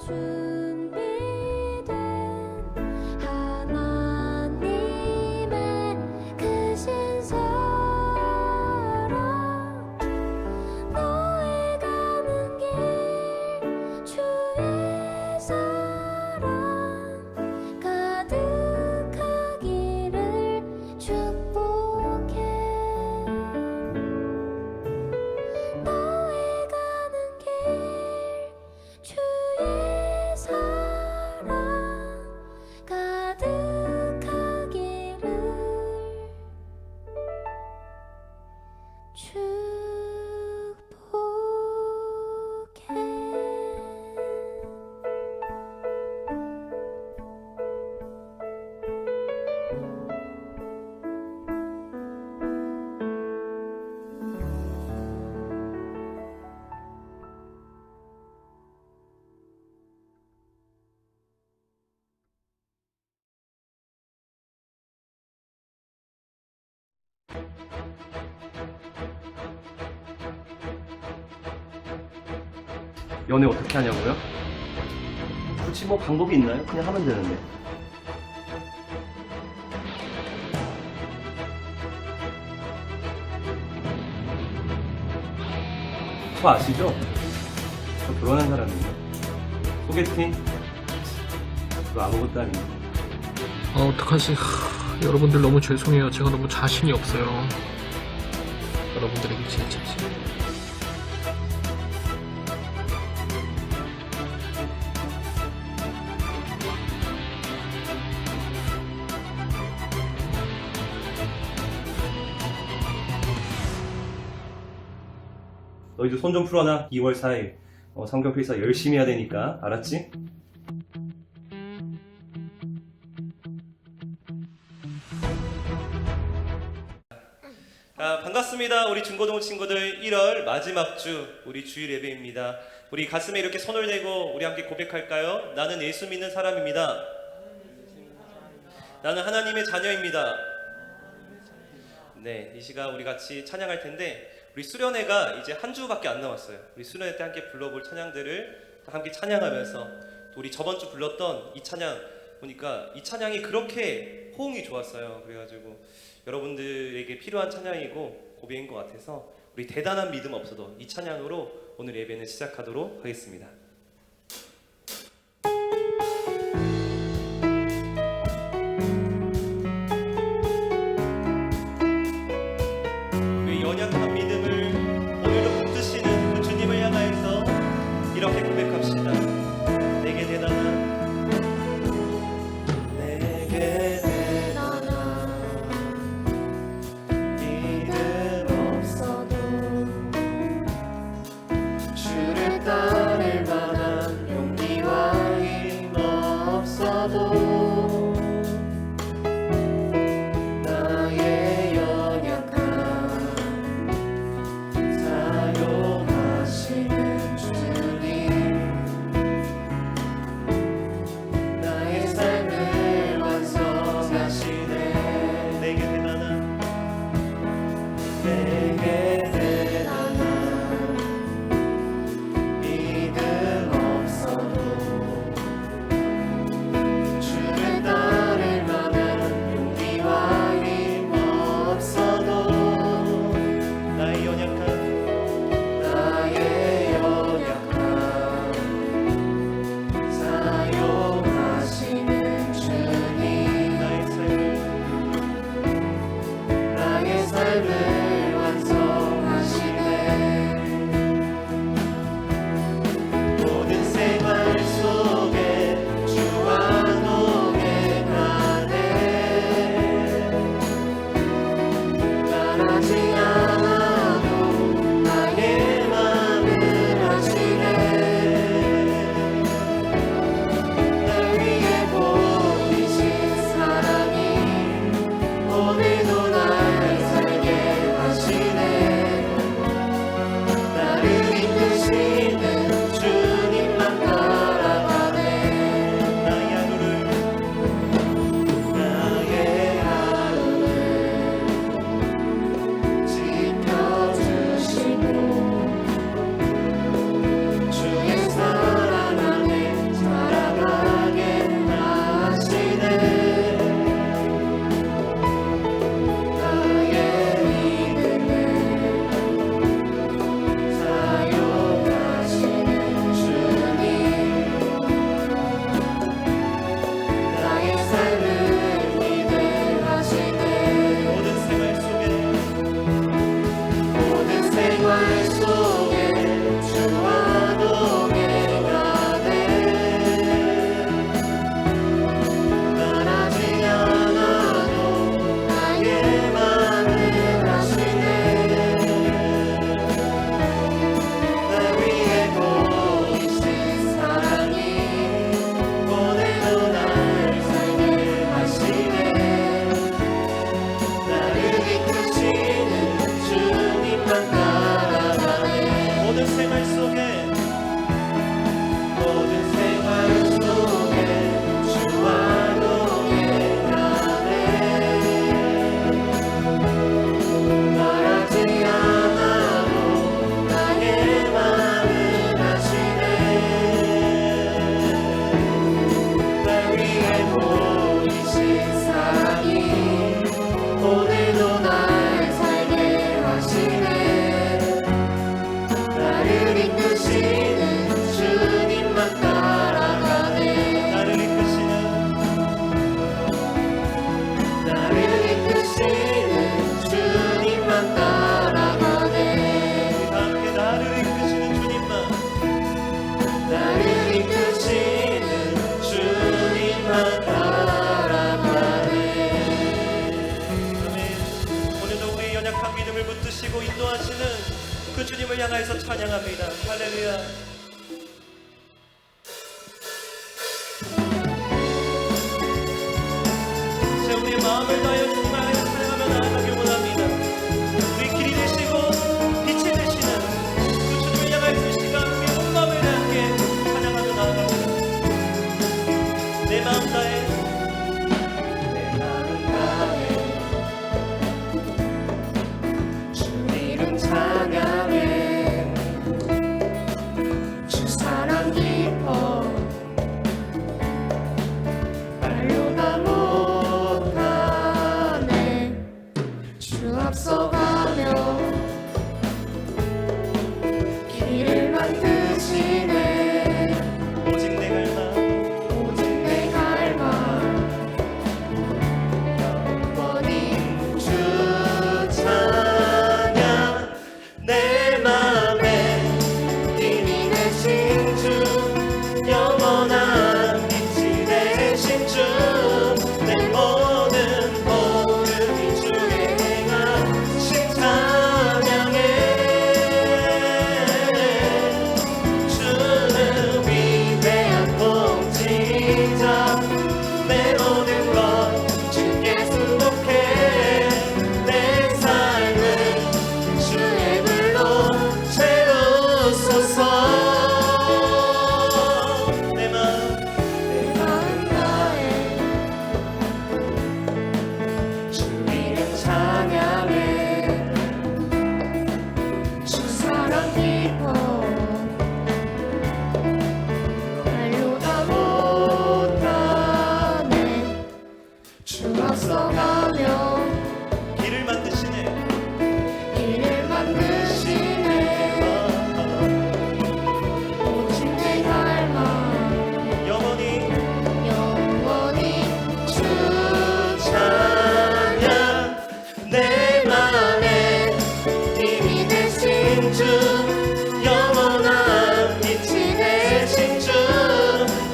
준비된 하나님의 크신 사랑 너의 가는 길 주의 사랑 가득하기를 축복해 너의 가는 길 주의 사랑 가득하기를 연애 어떻게 하냐고요? 굳이 뭐 방법이 있나요? 그냥 하면 되는데. 저 아시죠? 저 결혼한 사람이에요. 소개팅? 그거 아무것도 아닙니다. 어떡하지? 여러분들 너무 죄송해요. 제가 너무 자신이 없어요. 여러분들에게 진짜. 너희도 손 좀 풀어놔. 2월 4일 성경 필사 열심히 해야 되니까. 알았지? 반갑습니다. 우리 중고등 친구들 1월 마지막 주 우리 주일 예배입니다. 우리 가슴에 이렇게 손을 대고 우리 함께 고백할까요? 나는 예수 믿는 사람입니다. 나는 하나님의 자녀입니다. 네, 이 시간 우리 같이 찬양할 텐데 우리 수련회가 이제 한 주밖에 안 남았어요. 우리 수련회 때 함께 불러볼 찬양들을 함께 찬양하면서 또 우리 저번 주 불렀던 이 찬양 보니까 이 찬양이 그렇게 호응이 좋았어요. 그래가지고 여러분들에게 필요한 찬양이고 고백인 것 같아서 우리 대단한 믿음 없어도 이 찬양으로 오늘 예배는 시작하도록 하겠습니다. 그 연약한 믿음을 오늘도 붙드시는 그 주님을 향하여서 이렇게 고백합시다. 내게 대단한 주를 따를 바 생활 속에 주와 동행하네 떠나지 않아도 나의 맘을 아시네 날 위해 보이신 사랑이 오늘도 날 살게 하시네 나를 이끄시는 주님만 따라가네 모든 생활 속에 주와 동행하네 말하지 않아도 나의 마음을 아시네 날 위해 보이신 사랑이 오늘도 날 살게 하시네 나를 이끄시는 주님만 따라가네 나를 이끄시는 주님만 따라가네 함께 나를 이끄시는 주님만 나를 이끄시는 주님만 따라가네 아멘. 오늘도 우리의 연약한 믿음을 붙드시고 인도하시는 그 주님을 향하여서 찬양합니다. 할렐루야. 이제 우리의 마음을 다하여 주님을 향하여 찬양하며 나아가길 원합니다. 우리 길이 되시고 빛이 되시는 그 주님을 향하여서 이 시간 우리의 온 마음을 다하여 찬양하며 나아갑니다. 내 마음 다해 주 이름 찬양해 주 사랑 기뻐 말로 다 못하네 주 앞서가며 길을 만드시네 오직 내 갈망 오직 내 갈망 영원히 주 찬양 내 맘에 힘이 되신 주 영원한 빛이 되신 주 내 모든 모든 주의 행하신 찬양해 주는 위대한 통치자 내 모든 것 주께 순복해 내 삶을 주의 불로 채우소서 내 마음 다해 주 이름 찬양해 주 사랑 기뻐 말로 다 못하네 주 앞서가며 길을 만드시네. 길을 만드시네 오직 내 갈망 영원히 영원히 주 찬양 내 맘에 힘이 되신 주 영원한 빛이 되신 주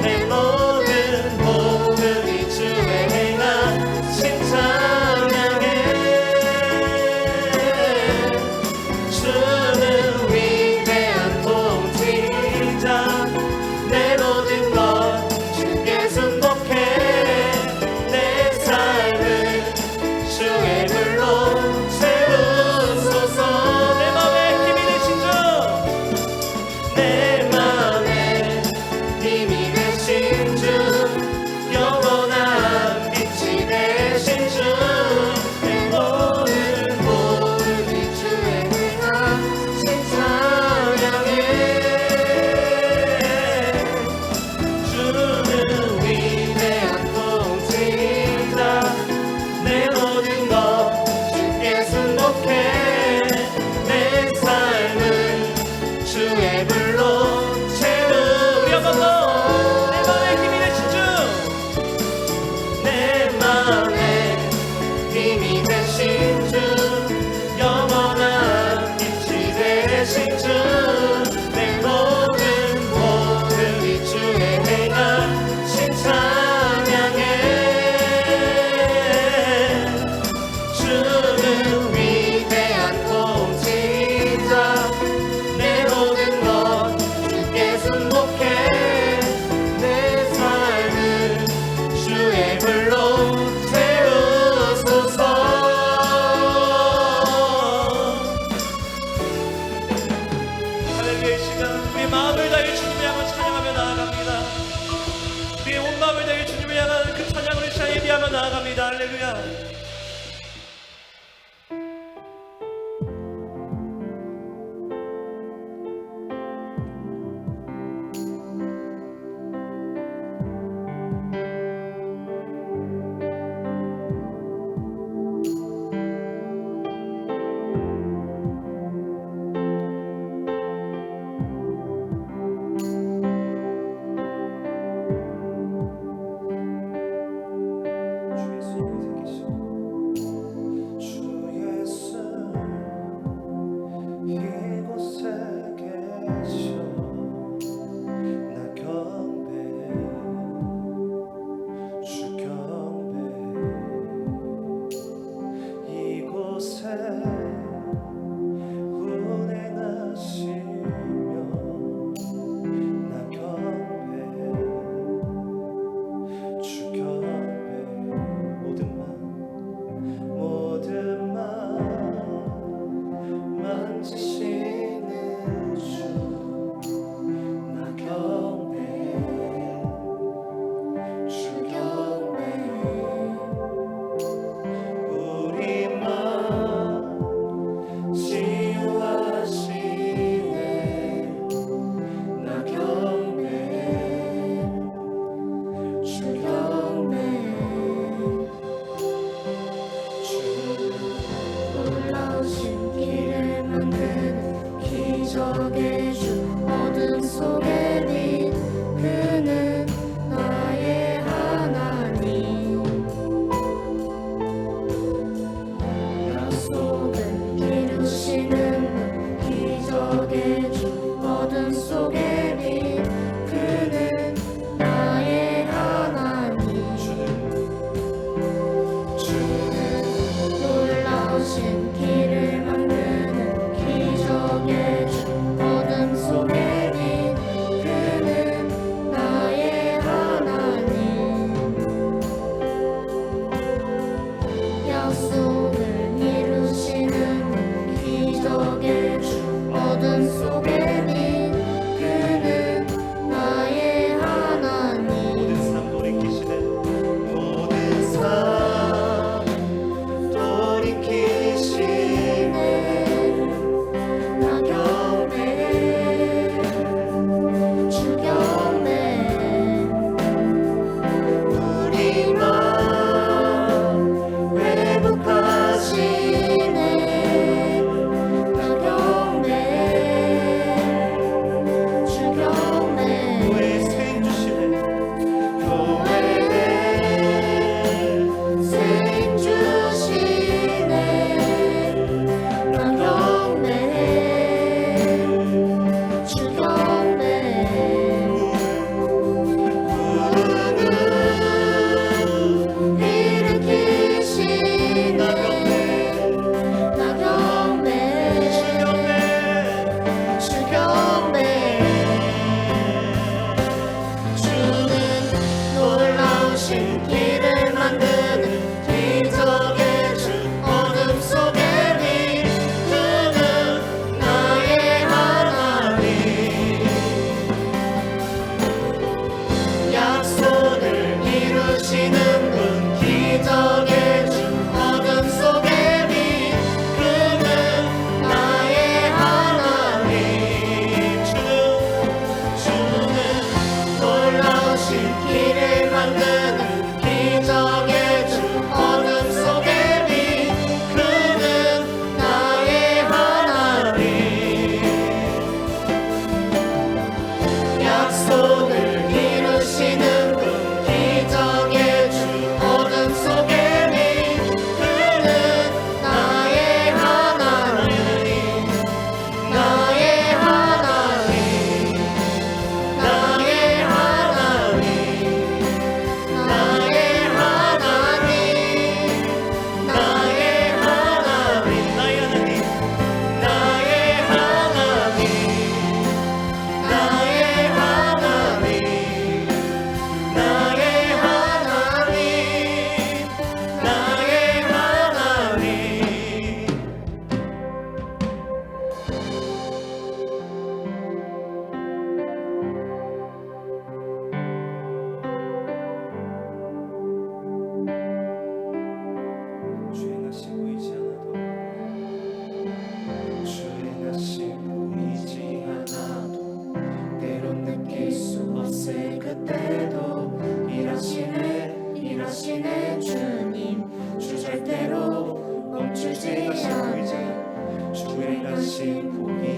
내 모든 모든 주의 행하신 찬양해 주는 위대한 통치자 내 모든 것 주께 순복해 내 삶을 주의 불로 채우소서 내 마음에 힘이 되신 주 자 내 모든 것 주께 순복해 내 삶을 주의 불로 채우소서. 할렐루야. 이 시간 우리 마음을 다해 주님을 향한 찬양하며 나아갑니다. 우리의 온 마음을 다해 주님을 향한 그 찬양을 시작 예비하며 나아갑니다. 할렐루야. 기적의 주 어둠 속에 빛 그는 나의 하나님 약속을 이루시는 기적의 주 어둠 속에 빛 그는 나의 하나님 주는 놀라우신 길을 만드는 기적의 주 어둠 속에 빛 그는 나의 하나님 약속을 이루시는 기적의 주 어둠 속에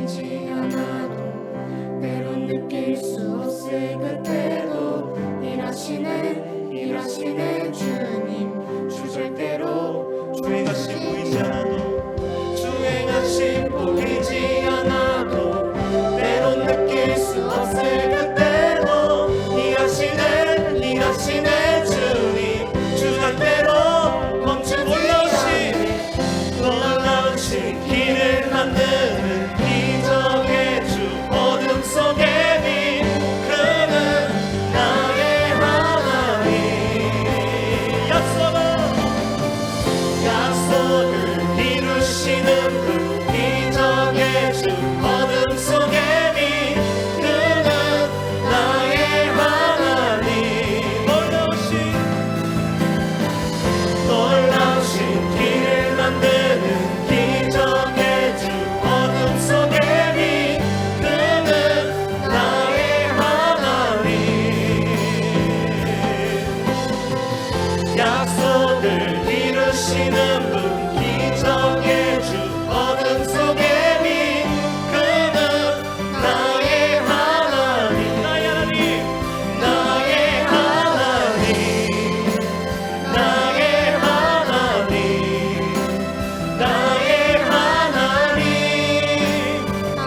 보이지 않아도 때론 느낄 수 없을 그때도 일하시는 주님 주 절대로 주의 가심 보이지 않아도 주의 가심 보이지 않아도 때론 느낄 수 없을 그때도 일하시는 주님 주 절대로 멈추지 놀라우신 길을 만드는 기적의 주 어둠 속에 빛 그는 나의 하나님 약속을 이루시는 그 기적의 주 어둠 속에 빛 그는 나의 하나님 놀라우신 길을 만드는 기적의 주 어둠 속에 빛 그는 나의 하나님 약속을 이루시는 분 기적의 주 어둠 속에 빛 그는 나의 하나님 나의 하나님 나의 하나님 나의 하나님 나의 하나님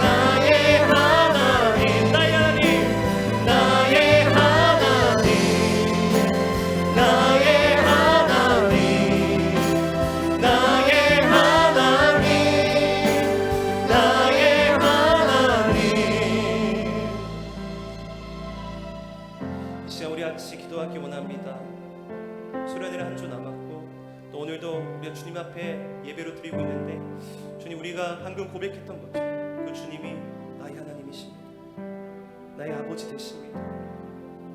나의 하나님 나의 하나님 나의 하나님 나의 하나님 나의 하나님 이 시간 우리 같이 기도하기 원합니다. 수련회를 한 주 남았고 또 오늘도 우리가 주님 앞에 예배로 드리고 있는데 주님 우리가 방금 고백했던 것처럼 그 주님이 나의 하나님이십니다. 나의 아버지 되십니다.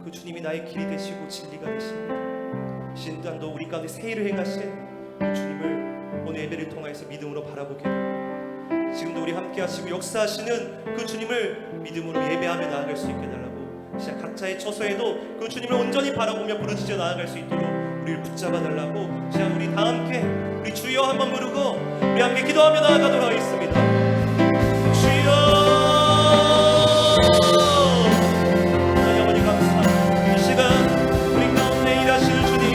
그 주님이 나의 길이 되시고 진리가 되십니다. 신단도 우리 가운데 새 일을 행하신 그 주님을 오늘 예배를 통하여서 믿음으로 바라보게 됩니다. 지금도 우리 함께 하시고 역사하시는 그 주님을 믿음으로 예배하며 나아갈 수 있게 달라고 시작 각자의 처소에도 그 주님을 온전히 바라보며 부르짖어 나아갈 수 있도록 우리를 붙잡아 달라고 시작 우리 다 함께 우리 주여 한번 부르고 우리 함께 기도하며 나아가도록 하겠습니다. 주여 하나님 아버지 감사합니다. 이 시간 우리 가운데 일하시는 주님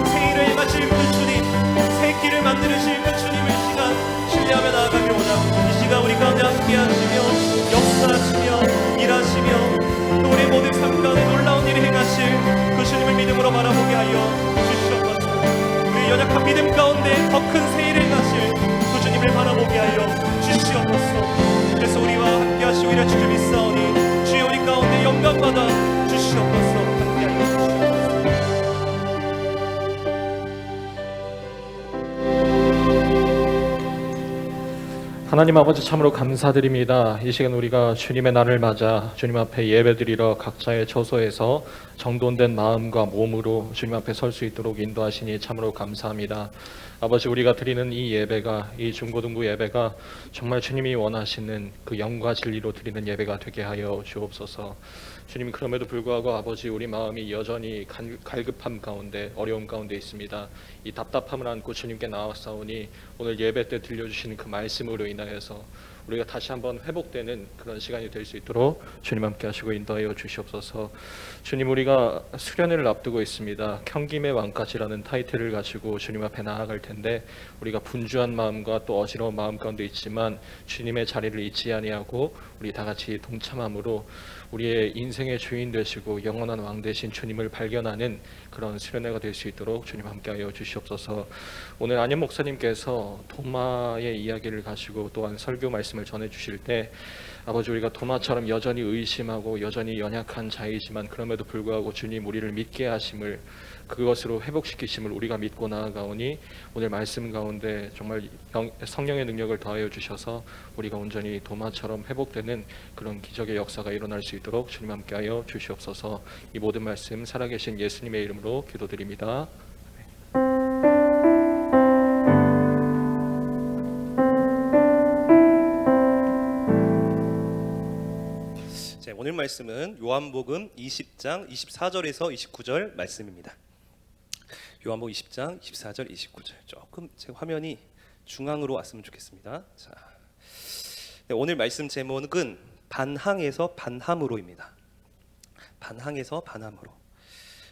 새 일을 행하실 그 주님 새 길을 만드실 그 주님을 이 시간 신뢰하며 나아가기 원합니다. 이 시간 우리 가운데 함께 하시며 역사하시며 일하시며 또 우리 모든 삶 가운데 놀라운 일을 행하실 그 주님을 믿음으로 바라보게 하여 주시옵소서. 우리 연약한 믿음 가운데 더 큰 새 일을 행하실 그 주님을 바라보게 하여 주시옵소서. 그래서 우리와 함께 하시고 이라 주님 믿사오니 주여 우리 가운데 영광 받아 주시옵소서. 함께 하여 주시옵소서. 하나님 아버지 참으로 감사드립니다. 이 시간 우리가 주님의 날을 맞아 주님 앞에 예배드리러 각자의 처소에서 정돈된 마음과 몸으로 주님 앞에 설 수 있도록 인도하시니 참으로 감사합니다. 아버지 우리가 드리는 이 예배가 이 중고등부 예배가 정말 주님이 원하시는 그 영과 진리로 드리는 예배가 되게 하여 주옵소서. 주님 그럼에도 불구하고 아버지 우리 마음이 여전히 갈급함 가운데 어려움 가운데 있습니다. 이 답답함을 안고 주님께 나왔사오니 오늘 예배 때 들려주시는 그 말씀으로 인하여서 우리가 다시 한번 회복되는 그런 시간이 될 수 있도록 주님 함께 하시고 인도하여 주시옵소서. 주님 우리가 수련회를 앞두고 있습니다. 경김의 왕까지라는 타이틀을 가지고 주님 앞에 나아갈 텐데 우리가 분주한 마음과 또 어지러운 마음 가운데 있지만 주님의 자리를 잊지 아니하고 우리 다 같이 동참함으로 우리의 인생의 주인 되시고 영원한 왕 되신 주님을 발견하는 그런 수련회가 될 수 있도록 주님 함께하여 주시옵소서. 오늘 안현 목사님께서 도마의 이야기를 가지고 또한 설교 말씀을 전해주실 때 아버지 우리가 도마처럼 여전히 의심하고 여전히 연약한 자이지만 그럼에도 불구하고 주님 우리를 믿게 하심을 그것으로 회복시키심을 우리가 믿고 나아가오니 오늘 말씀 가운데 정말 성령의 능력을 더하여 주셔서 우리가 온전히 도마처럼 회복되는 그런 기적의 역사가 일어날 수 있도록 주님 함께하여 주시옵소서. 이 모든 말씀 살아계신 예수님의 이름으로 기도드립니다. 오늘 말씀은 요한복음 20장 24절에서 29절 말씀입니다. 요한복음 20장 24절 29절 조금 제 화면이 중앙으로 왔으면 좋겠습니다. 자, 네, 오늘 말씀 제목은 반항에서 반함으로입니다. 반항에서 반함으로.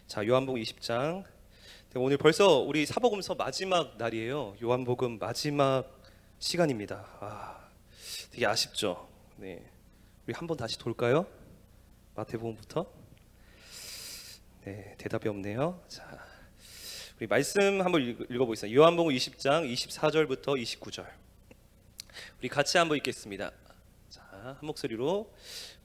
자, 요한복음 20장. 네, 오늘 벌써 우리 사복음서 마지막 날이에요. 요한복음 마지막 시간입니다. 되게 아쉽죠. 네, 우리 한번 다시 돌까요? 마태복음부터. 네, 대답이 없네요. 자, 우리 말씀 한번 읽어보겠습니다. 요한복음 20장 24절부터 29절. 우리 같이 한번 읽겠습니다. 자, 한 목소리로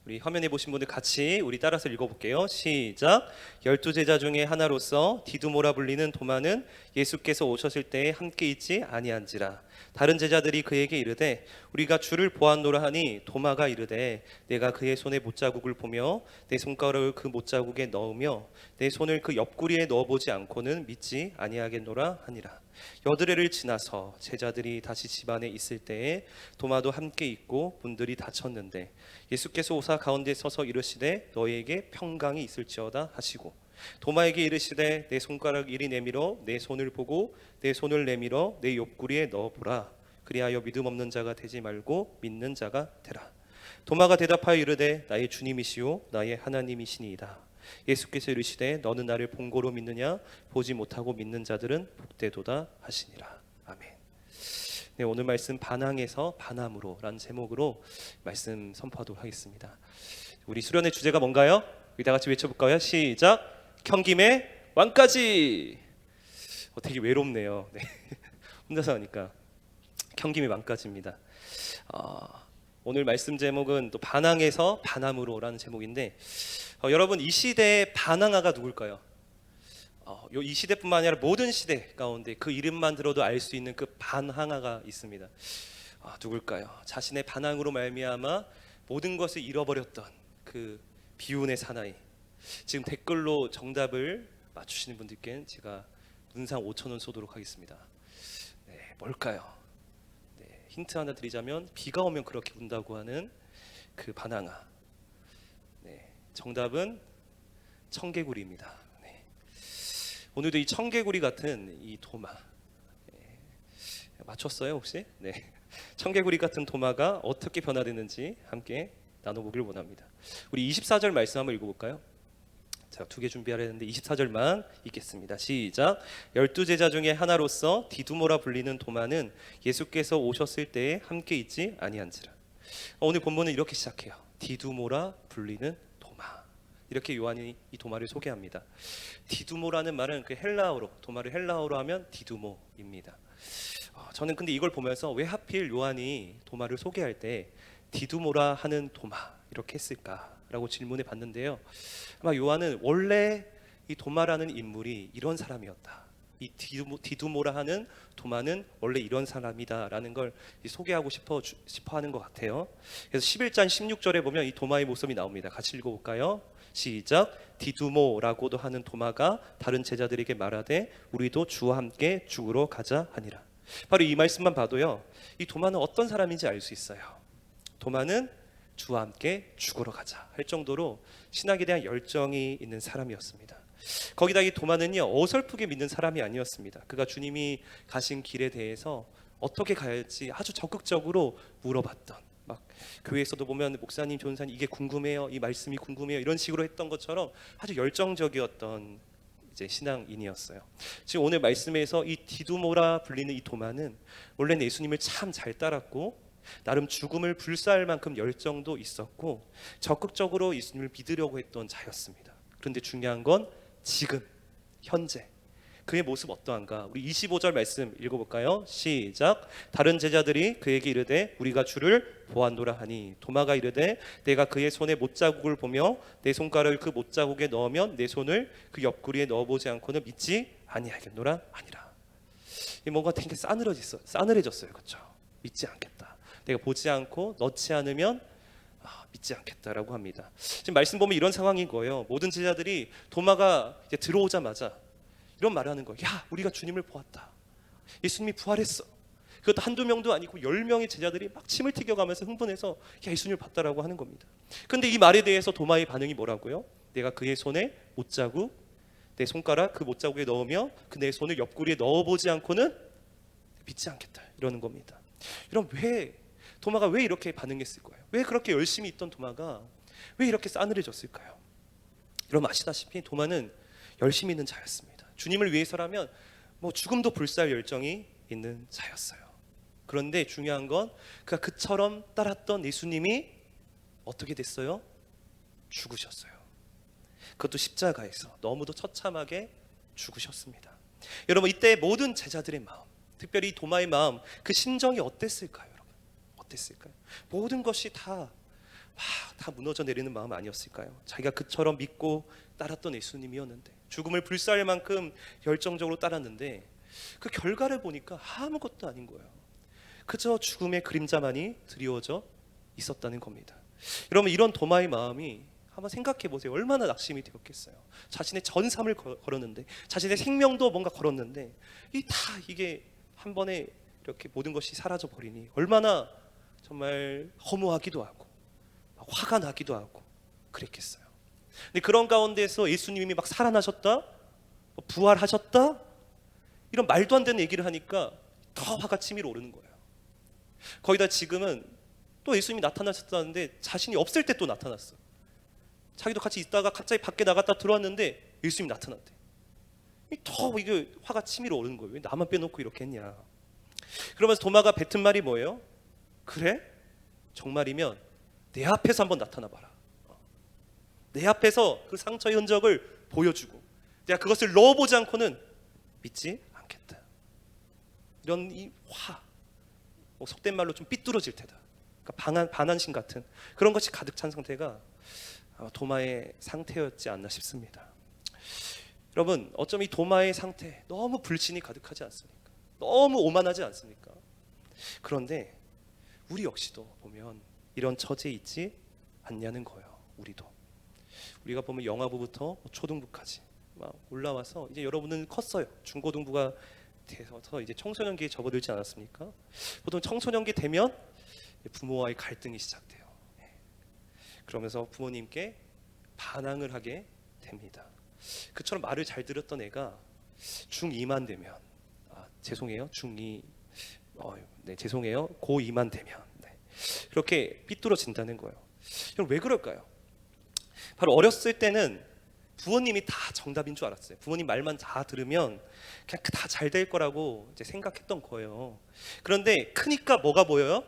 우리 화면에 보신 분들 같이 우리 따라서 읽어볼게요. 시작. 12제자 중에 하나로서 디두모라 불리는 도마는 예수께서 오셨을 때에 함께 있지 아니한지라. 다른 제자들이 그에게 이르되 우리가 주를 보았노라 하니 도마가 이르되 내가 그의 손에 못자국을 보며 내 손가락을 그 못자국에 넣으며 내 손을 그 옆구리에 넣어보지 않고는 믿지 아니하겠노라 하니라. 여드레를 지나서 제자들이 다시 집안에 있을 때에 도마도 함께 있고 문들이 닫혔는데 예수께서 오사 가운데 서서 이르시되 너희에게 평강이 있을지어다 하시고 도마에게 이르시되 내 손가락 이리 내밀어 내 손을 보고 내 손을 내밀어 내 옆구리에 넣어보라. 그리하여 믿음 없는 자가 되지 말고 믿는 자가 되라. 도마가 대답하여 이르되 나의 주님이시오 나의 하나님이시니이다. 예수께서 이르시되 너는 나를 본고로 믿느냐 보지 못하고 믿는 자들은 복되도다 하시니라. 아멘. 네, 오늘 말씀 반항에서 반함으로 라는 제목으로 말씀 선포하도록 하겠습니다. 우리 수련의 주제가 뭔가요? 우리 다 같이 외쳐볼까요? 시작. 경김의 왕까지. 되게 외롭네요. 네. 혼자서 하니까. 경김의 왕까지입니다. 오늘 말씀 제목은 또 반항에서 반함으로라는 제목인데 여러분 이 시대의 반항아가 누굴까요? 이 시대뿐만 아니라 모든 시대 가운데 그 이름만 들어도 알 수 있는 그 반항아가 있습니다. 누굴까요? 자신의 반항으로 말미암아 모든 것을 잃어버렸던 그 비운의 사나이. 지금 댓글로 정답을 맞추시는 분들께는 제가 문상 5,000원 쏘도록 하겠습니다. 네, 뭘까요? 네, 힌트 하나 드리자면 비가 오면 그렇게 운다고 하는 그 반항아. 네, 정답은 청개구리입니다. 네. 오늘도 이 청개구리 같은 이 도마. 네, 맞췄어요 혹시? 네, 청개구리 같은 도마가 어떻게 변화되는지 함께 나눠보길 원합니다. 우리 24절 말씀 한번 읽어볼까요? 자, 2개 준비하려는데 24절만 읽겠습니다. 시작. 12제자 중에 하나로서 디두모라 불리는 도마는 예수께서 오셨을 때에 함께 있지 아니한지라. 오늘 본문은 이렇게 시작해요. 디두모라 불리는 도마. 이렇게 요한이 이 도마를 소개합니다. 디두모라는 말은 그 헬라어로, 도마를 헬라어로 하면 디두모입니다. 저는 근데 이걸 보면서 왜 하필 요한이 도마를 소개할 때 디두모라 하는 도마 이렇게 했을까라고 질문해 봤는데요. 아마 요한은 원래 이 도마라는 인물이 이런 사람이었다. 이 디두모라 하는 도마는 원래 이런 사람이다라는 걸 소개하고 싶어 하는 것 같아요. 그래서 11장 16절에 보면 이 도마의 모습이 나옵니다. 같이 읽어볼까요? 시작. 디두모라고도 하는 도마가 다른 제자들에게 말하되 우리도 주와 함께 죽으러 가자 하니라. 바로 이 말씀만 봐도요, 이 도마는 어떤 사람인지 알 수 있어요. 도마는 주와 함께 죽으러 가자 할 정도로 신학에 대한 열정이 있는 사람이었습니다. 거기다 이 도마는요, 어설프게 믿는 사람이 아니었습니다. 그가 주님이 가신 길에 대해서 어떻게 가야 할지 아주 적극적으로 물어봤던, 막 교회에서도 보면 목사님, 전사님 이게 궁금해요, 이 말씀이 궁금해요 이런 식으로 했던 것처럼 아주 열정적이었던 이제 신앙인이었어요. 지금 오늘 말씀에서 이 디두모라 불리는 이 도마는 원래는 예수님을 참 잘 따랐고 나름 죽음을 불사할 만큼 열정도 있었고 적극적으로 예수님을 믿으려고 했던 자였습니다. 그런데 중요한 건 지금 현재 그의 모습 어떠한가? 우리 25절 말씀 읽어볼까요? 시작. 다른 제자들이 그에게 이르되 우리가 주를 보았노라 하니 도마가 이르되 내가 그의 손에 못자국을 보며 내 손가락을 그 못자국에 넣으면 내 손을 그 옆구리에 넣어보지 않고는 믿지 아니하겠노라 하니라. 이 뭔가 되게 싸늘해졌어요. 그렇죠? 믿지 않겠다. 내가 보지 않고 넣지 않으면 믿지 않겠다라고 합니다. 지금 말씀 보면 이런 상황인 거예요. 모든 제자들이 도마가 이제 들어오자마자 이런 말을 하는 거예요. 야, 우리가 주님을 보았다. 예수님이 부활했어. 그것도 한두 명도 아니고 10명의 제자들이 막 침을 튀겨가면서 흥분해서 야, 예수님을 봤다라고 하는 겁니다. 그런데 이 말에 대해서 도마의 반응이 뭐라고요? 내가 그의 손에 못자국, 내 손가락 그 못자국에 넣으며 그 내 손을 옆구리에 넣어보지 않고는 믿지 않겠다 이러는 겁니다. 여러분, 왜 도마가 왜 이렇게 반응했을까요? 왜 그렇게 열심히 있던 도마가 왜 이렇게 싸늘해졌을까요? 여러분 아시다시피 도마는 열심히 있는 자였습니다. 주님을 위해서라면 뭐 죽음도 불사할 열정이 있는 자였어요. 그런데 중요한 건 그가 그처럼 따랐던 예수님이 어떻게 됐어요? 죽으셨어요. 그것도 십자가에서 너무도 처참하게 죽으셨습니다. 여러분 이때 모든 제자들의 마음, 특별히 도마의 마음, 그 심정이 어땠을까요? 여러분 어땠을까요? 모든 것이 다 무너져 내리는 마음 아니었을까요? 자기가 그처럼 믿고 따랐던 예수님이었는데, 죽음을 불사할 만큼 열정적으로 따랐는데 그 결과를 보니까 아무것도 아닌 거예요. 그저 죽음의 그림자만이 드리워져 있었다는 겁니다. 여러분 이런 도마의 마음이 한번 생각해 보세요. 얼마나 낙심이 되었겠어요. 자신의 전 삶을 걸었는데, 자신의 생명도 뭔가 걸었는데 이게 한 번에 이렇게 모든 것이 사라져 버리니 얼마나 정말 허무하기도 하고 화가 나기도 하고 그랬겠어요. 근데 그런 가운데서 예수님이 막 살아나셨다, 부활하셨다, 이런 말도 안 되는 얘기를 하니까 더 화가 치밀어 오르는 거예요. 거기다 지금은 또 예수님이 나타나셨다는데 자신이 없을 때 또 나타났어. 자기도 같이 있다가 갑자기 밖에 나갔다 들어왔는데 예수님이 나타났대. 더 이게 화가 치밀어 오르는 거예요. 왜 나만 빼놓고 이렇게 했냐. 그러면서 도마가 뱉은 말이 뭐예요? 그래? 정말이면 내 앞에서 한번 나타나 봐라. 내 앞에서 그 상처의 흔적을 보여주고 내가 그것을 넣어보지 않고는 믿지 않겠다. 이런 이 속된 말로 좀 삐뚤어질 테다. 그러니까 반한심 같은 그런 것이 가득 찬 상태가 도마의 상태였지 않나 싶습니다. 여러분 어쩜 이 도마의 상태 너무 불신이 가득하지 않습니까? 너무 오만하지 않습니까? 그런데 우리 역시도 보면 이런 처지에 있지 않냐는 거예요. 우리가 보면 영아부부터 초등부까지 막 올라와서 이제 여러분은 컸어요. 중고등부가 돼서 이제 청소년기에 접어들지 않았습니까? 보통 청소년기 되면 부모와의 갈등이 시작돼요. 그러면서 부모님께 반항을 하게 됩니다. 그처럼 말을 잘 들었던 애가 중2만 되면 죄송해요. 죄송해요. 고2만 되면 그렇게 삐뚤어진다는 거예요. 여러분 왜 그럴까요? 바로 어렸을 때는 부모님이 다 정답인 줄 알았어요. 부모님 말만 다 들으면 그냥 다 잘 될 거라고 이제 생각했던 거예요. 그런데 크니까 뭐가 보여요?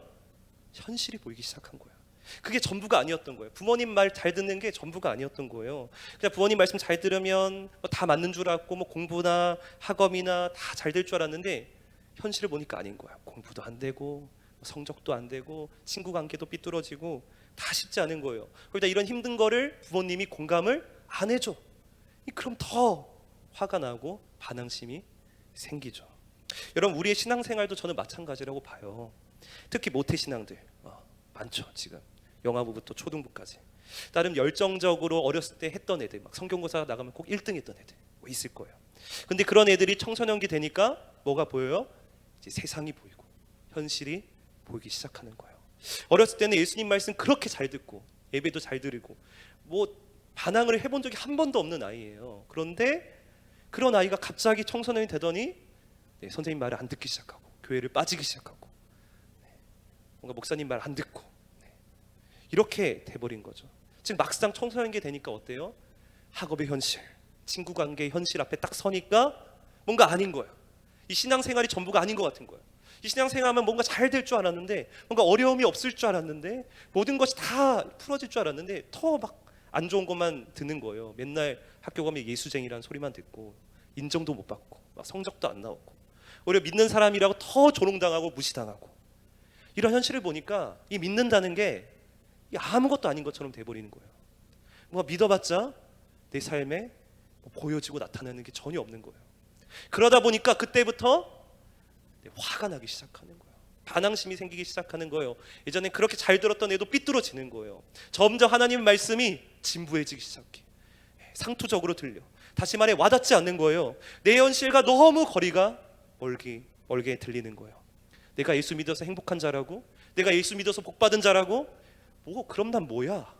현실이 보이기 시작한 거예요. 그게 전부가 아니었던 거예요. 부모님 말 잘 듣는 게 전부가 아니었던 거예요. 그냥 부모님 말씀 잘 들으면 다 맞는 줄 알았고 공부나 학업이나 다 잘 될 줄 알았는데 현실을 보니까 아닌 거야. 공부도 안 되고 성적도 안 되고 친구 관계도 삐뚤어지고 다 쉽지 않은 거예요. 그러다 이런 힘든 거를 부모님이 공감을 안 해줘. 그럼 더 화가 나고 반항심이 생기죠. 여러분 우리의 신앙생활도 저는 마찬가지라고 봐요. 특히 모태신앙들 많죠. 지금 영아부부터 초등부까지 나름 열정적으로 어렸을 때 했던 애들, 막 성경고사 나가면 꼭 1등 했던 애들 있을 거예요. 근데 그런 애들이 청소년기 되니까 뭐가 보여요? 이제 세상이 보이고 현실이 보이기 시작하는 거예요. 어렸을 때는 예수님 말씀 그렇게 잘 듣고 예배도 잘 드리고 뭐 반항을 해본 적이 한 번도 없는 아이예요. 그런데 그런 아이가 갑자기 청소년이 되더니 선생님 말을 안 듣기 시작하고 교회를 빠지기 시작하고 뭔가 목사님 말 안 듣고 이렇게 돼버린 거죠. 지금 막상 청소년기 되니까 어때요? 학업의 현실, 친구 관계의 현실 앞에 딱 서니까 뭔가 아닌 거예요. 이 신앙생활이 전부가 아닌 것 같은 거예요. 이 신앙생활하면 뭔가 잘 될 줄 알았는데, 뭔가 어려움이 없을 줄 알았는데, 모든 것이 다 풀어질 줄 알았는데 더 막 안 좋은 것만 듣는 거예요. 맨날 학교 가면 예수쟁이라는 소리만 듣고 인정도 못 받고 막 성적도 안 나오고 오히려 믿는 사람이라고 더 조롱당하고 무시당하고, 이런 현실을 보니까 이 믿는다는 게 아무것도 아닌 것처럼 돼버리는 거예요. 뭔가 믿어봤자 내 삶에 보여지고 나타나는 게 전혀 없는 거예요. 그러다 보니까 그때부터 화가 나기 시작하는 거예요. 반항심이 생기기 시작하는 거예요. 예전에 그렇게 잘 들었던 애도 삐뚤어지는 거예요. 점점 하나님 말씀이 진부해지기 시작해. 상투적으로 들려. 다시 말해 와닿지 않는 거예요. 내 현실과 너무 거리가 멀게 들리는 거예요. 내가 예수 믿어서 행복한 자라고, 내가 예수 믿어서 복받은 자라고, 그럼 난 뭐야?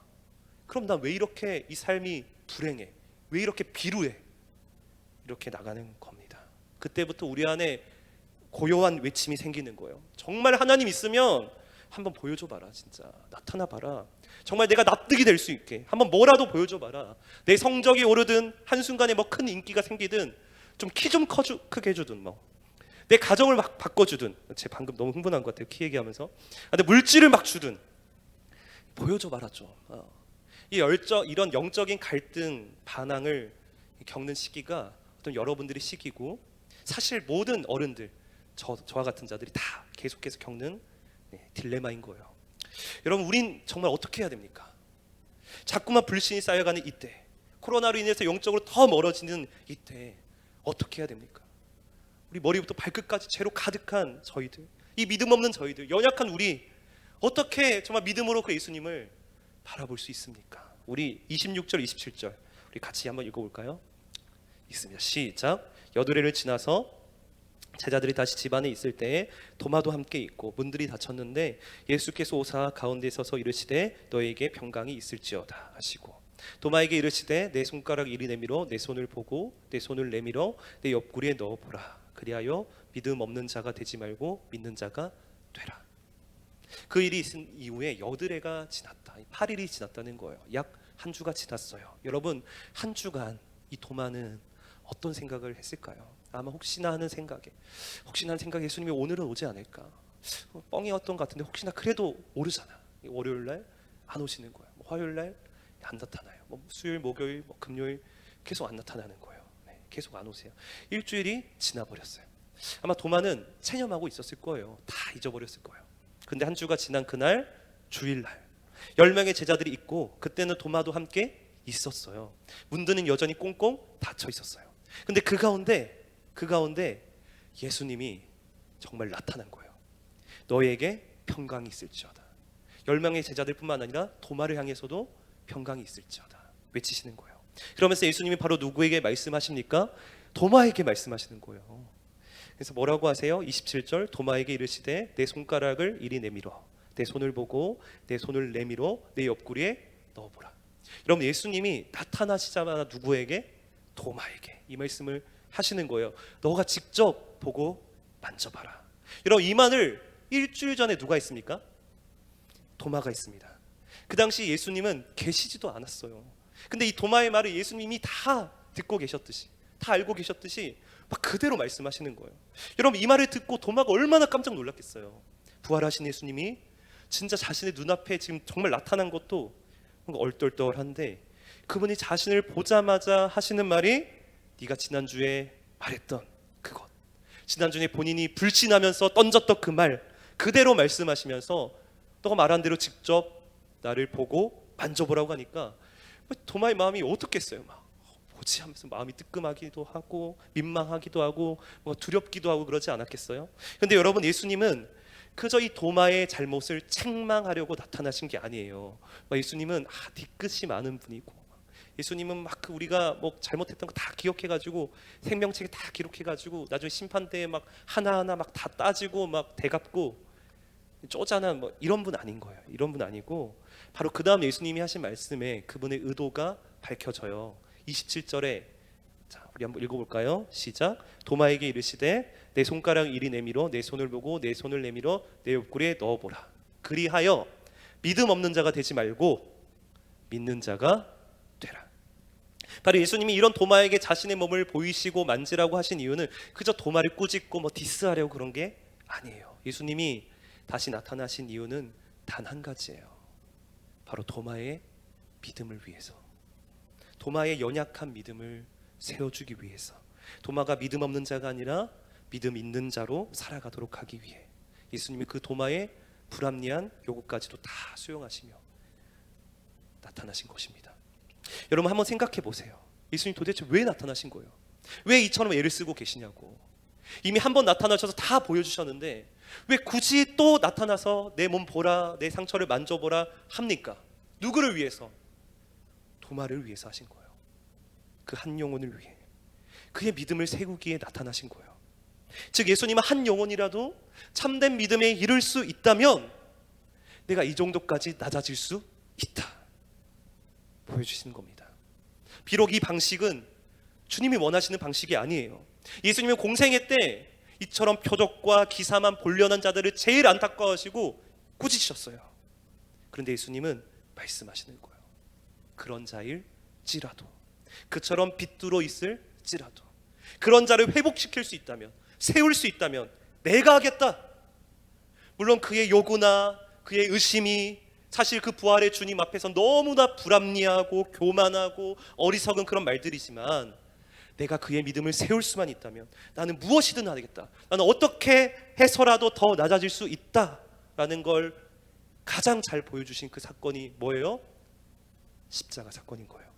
그럼 난 왜 이렇게 이 삶이 불행해? 왜 이렇게 비루해? 이렇게 나가는 겁니다. 그때부터 우리 안에 고요한 외침이 생기는 거예요. 정말 하나님 있으면 한번 보여줘 봐라. 진짜 나타나 봐라. 정말 내가 납득이 될 수 있게 한번 뭐라도 보여줘 봐라. 내 성적이 오르든 한순간에 뭐 큰 인기가 생기든 좀 키 좀 크게 해주든 뭐 내 가정을 막 바꿔주든, 제 방금 너무 흥분한 것 같아요 키 얘기하면서. 근데 물질을 막 주든 보여줘 봐라 좀. 이런 영적인 갈등 반항을 겪는 시기가 어떤 여러분들의 시기고, 사실 모든 어른들 저와 같은 자들이 다 계속해서 겪는 딜레마인 거예요. 여러분, 우린 정말 어떻게 해야 됩니까? 자꾸만 불신이 쌓여가는 이때, 코로나로 인해서 영적으로 더 멀어지는 이때 어떻게 해야 됩니까? 우리 머리부터 발끝까지 죄로 가득한 저희들, 이 믿음 없는 저희들, 연약한 우리, 어떻게 정말 믿음으로 그 예수님을 바라볼 수 있습니까? 우리 26절 27절 우리 같이 한번 읽어볼까요? 읽습니다. 시작. 여드레를 지나서 제자들이 다시 집안에 있을 때에 도마도 함께 있고 문들이 닫혔는데 예수께서 오사 가운데 서서 이르시되 너에게 평강이 있을지어다 하시고, 도마에게 이르시되 내 손가락 이리 내밀어 내 손을 보고 내 손을 내밀어 내 옆구리에 넣어보라. 그리하여 믿음 없는 자가 되지 말고 믿는 자가 되라. 그 일이 있은 이후에 여드레가 지났다. 8일이 지났다는 거예요. 약 한 주가 지났어요. 여러분, 한 주간 이 도마는 어떤 생각을 했을까요? 아마 혹시나 하는 생각에 예수님이 오늘은 오지 않을까, 뻥이었던 것 같은데 혹시나 그래도 오르잖아. 월요일날 안 오시는 거예요. 화요일날 안 나타나요. 수요일, 목요일, 금요일 계속 안 나타나는 거예요. 계속 안 오세요. 일주일이 지나버렸어요. 아마 도마는 체념하고 있었을 거예요. 다 잊어버렸을 거예요. 근데 한 주가 지난 그날 주일날 10명의 제자들이 있고, 그때는 도마도 함께 있었어요. 문들은 여전히 꽁꽁 닫혀 있었어요. 근데 그 가운데 예수님이 정말 나타난 거예요. 너에게 평강이 있을지어다. 10명의 제자들뿐만 아니라 도마를 향해서도 평강이 있을지어다 외치시는 거예요. 그러면서 예수님이 바로 누구에게 말씀하십니까? 도마에게 말씀하시는 거예요. 그래서 뭐라고 하세요? 27절 도마에게 이르시되 내 손가락을 이리 내밀어 내 손을 보고 내 손을 내밀어 내 옆구리에 넣어보라. 여러분, 예수님이 나타나시자마자 누구에게? 도마에게 이 말씀을 하시는 거예요. 너가 직접 보고 만져봐라. 여러분, 이 말을 일주일 전에 누가 했습니까? 도마가 있습니다. 그 당시 예수님은 계시지도 않았어요. 근데 이 도마의 말을 예수님이 다 듣고 계셨듯이, 다 알고 계셨듯이 막 그대로 말씀하시는 거예요. 여러분, 이 말을 듣고 도마가 얼마나 깜짝 놀랐겠어요. 부활하신 예수님이 진짜 자신의 눈앞에 지금 정말 나타난 것도 뭔가 얼떨떨한데, 그분이 자신을 보자마자 하시는 말이 네가 지난주에 말했던 그것, 지난주에 본인이 불신하면서 던졌던 그 말 그대로 말씀하시면서 너가 말한 대로 직접 나를 보고 만져보라고 하니까 도마의 마음이 어떻겠어요? 막 뭐지 하면서 마음이 뜨끔하기도 하고 민망하기도 하고 뭔가 두렵기도 하고 그러지 않았겠어요? 근데 여러분, 예수님은 그저 이 도마의 잘못을 책망하려고 나타나신 게 아니에요. 예수님은 뒤끝이 많은 분이고, 예수님은 막 우리가 뭐 잘못했던 거 다 기억해가지고 생명책에 다 기록해가지고 나중에 심판대에 막 하나하나 막 다 따지고 막 대갚고 쪼잔한 뭐 이런 분 아닌 거예요. 이런 분 아니고, 바로 그 다음 예수님이 하신 말씀에 그분의 의도가 밝혀져요. 27절에 자, 우리 한번 읽어볼까요? 시작. 도마에게 이르시되 내 손가락 이리 내밀어 내 손을 보고 내 손을 내밀어 내 옆구리에 넣어보라. 그리하여 믿음 없는 자가 되지 말고 믿는 자가 되라. 바로 예수님이 이런 도마에게 자신의 몸을 보이시고 만지라고 하신 이유는 그저 도마를 꾸짖고 뭐 디스하려고 그런 게 아니에요. 예수님이 다시 나타나신 이유는 단 한 가지예요. 바로 도마의 믿음을 위해서, 도마의 연약한 믿음을 세워주기 위해서, 도마가 믿음 없는 자가 아니라 믿음 있는 자로 살아가도록 하기 위해 예수님이 그 도마의 불합리한 요구까지도 다 수용하시며 나타나신 것입니다. 여러분, 한번 생각해 보세요. 예수님 도대체 왜 나타나신 거예요? 왜 이처럼 애를 쓰고 계시냐고. 이미 한 번 나타나셔서 다 보여주셨는데 왜 굳이 또 나타나서 내 몸 보라, 내 상처를 만져보라 합니까? 누구를 위해서? 도마를 위해서 하신 거예요. 그 한 영혼을 위해, 그의 믿음을 세우기에 나타나신 거예요. 즉 예수님은 한 영혼이라도 참된 믿음에 이를 수 있다면 내가 이 정도까지 낮아질 수 있다 보여주시는 겁니다. 비록 이 방식은 주님이 원하시는 방식이 아니에요. 예수님은 공생애 때 이처럼 표적과 기사만 보려는 자들을 제일 안타까워하시고 꾸짖으셨어요. 그런데 예수님은 말씀하시는 거예요. 그런 자일지라도, 그처럼 빗두러 있을지라도, 그런 자를 회복시킬 수 있다면, 세울 수 있다면 내가 하겠다. 물론 그의 요구나 그의 의심이 사실 그 부활의 주님 앞에서 너무나 불합리하고 교만하고 어리석은 그런 말들이지만, 내가 그의 믿음을 세울 수만 있다면 나는 무엇이든 하겠다. 나는 어떻게 해서라도 더 낮아질 수 있다라는 걸 가장 잘 보여주신 그 사건이 뭐예요? 십자가 사건인 거예요.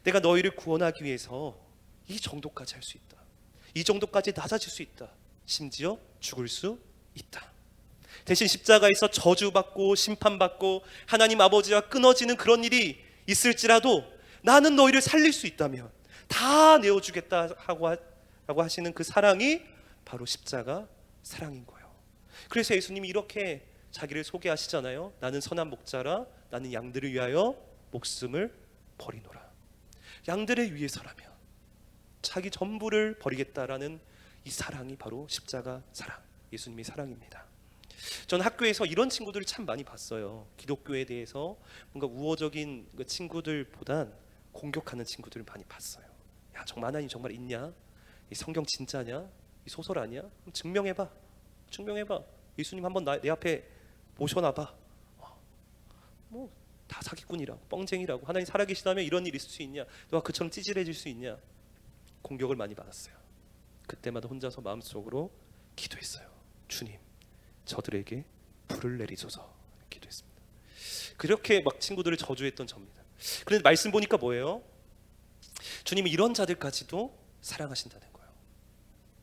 내가 너희를 구원하기 위해서 이 정도까지 할 수 있다. 이 정도까지 낮아질 수 있다. 심지어 죽을 수 있다. 대신 십자가에서 저주받고 심판받고 하나님 아버지와 끊어지는 그런 일이 있을지라도 나는 너희를 살릴 수 있다면 다 내어주겠다 라고 하시는 그 사랑이 바로 십자가 사랑인 거예요. 그래서 예수님이 이렇게 자기를 소개하시잖아요. 나는 선한 목자라, 나는 양들을 위하여 목숨을 버리노라. 양들을 위해서라면 자기 전부를 버리겠다라는 이 사랑이 바로 십자가 사랑, 예수님의 사랑입니다. 저는 학교에서 이런 친구들을 참 많이 봤어요. 기독교에 대해서 뭔가 우호적인 그 친구들보단 공격하는 친구들을 많이 봤어요. 야, 정말 하나님 정말 있냐? 이 성경 진짜냐? 이 소설 아니야? 증명해봐. 예수님 한번 내 앞에 모셔놔봐. 뭐 다 사기꾼이라고, 뻥쟁이라고, 하나님 살아계시다면 이런 일 있을 수 있냐? 너가 그처럼 찌질해질 수 있냐? 공격을 많이 받았어요. 그때마다 혼자서 마음속으로 기도했어요. 주님, 저들에게 불을 내리소서. 기도했습니다. 그렇게 막 친구들을 저주했던 저입니다. 그런데 말씀 보니까 뭐예요? 주님이 이런 자들까지도 사랑하신다는 거예요.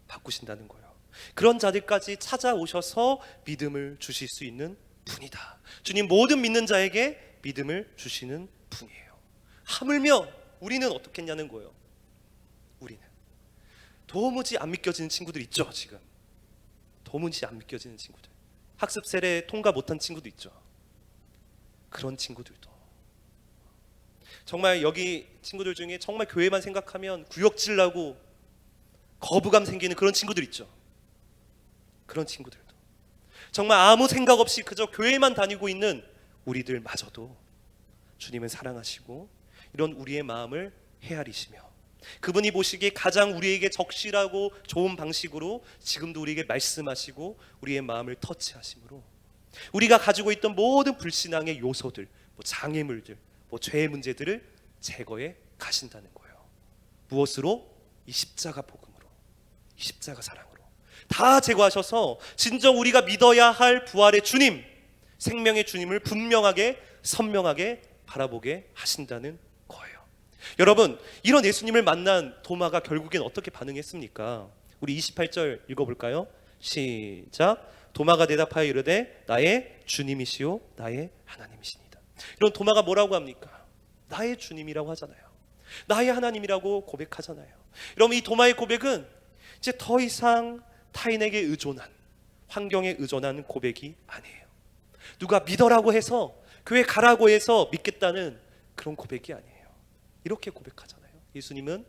바꾸신다는 거예요. 그런 자들까지 찾아오셔서 믿음을 주실 수 있는 분이다. 주님 모든 믿는 자에게 믿음을 주시는 분이에요. 하물며 우리는 어떻겠냐는 거예요. 우리는 도무지 안 믿겨지는 친구들 있죠. 지금 도무지 안 믿겨지는 친구들, 학습 세례 통과 못한 친구도 있죠. 그런 친구들도 정말 여기 친구들 중에 정말 교회만 생각하면 구역질 나고 거부감 생기는 그런 친구들 있죠. 그런 친구들도 정말 아무 생각 없이 그저 교회만 다니고 있는 우리들마저도 주님은 사랑하시고 이런 우리의 마음을 헤아리시며 그분이 보시기에 가장 우리에게 적실하고 좋은 방식으로 지금도 우리에게 말씀하시고 우리의 마음을 터치하심으로 우리가 가지고 있던 모든 불신앙의 요소들, 장애물들, 죄의 문제들을 제거해 가신다는 거예요. 무엇으로? 이 십자가 복음으로, 이 십자가 사랑으로 다 제거하셔서 진정 우리가 믿어야 할 부활의 주님, 생명의 주님을 분명하게 선명하게 바라보게 하신다는 거예요. 여러분, 이런 예수님을 만난 도마가 결국엔 어떻게 반응했습니까? 우리 28절 읽어볼까요? 시작. 도마가 대답하여 이르되 나의 주님이시오 나의 하나님이시니이다. 이런 도마가 뭐라고 합니까? 나의 주님이라고 하잖아요. 나의 하나님이라고 고백하잖아요. 여러분, 이 도마의 고백은 이제 더 이상 타인에게 의존한, 환경에 의존하는 고백이 아니에요. 누가 믿어라고 해서, 교회 가라고 해서 믿겠다는 그런 고백이 아니에요. 이렇게 고백하잖아요. 예수님은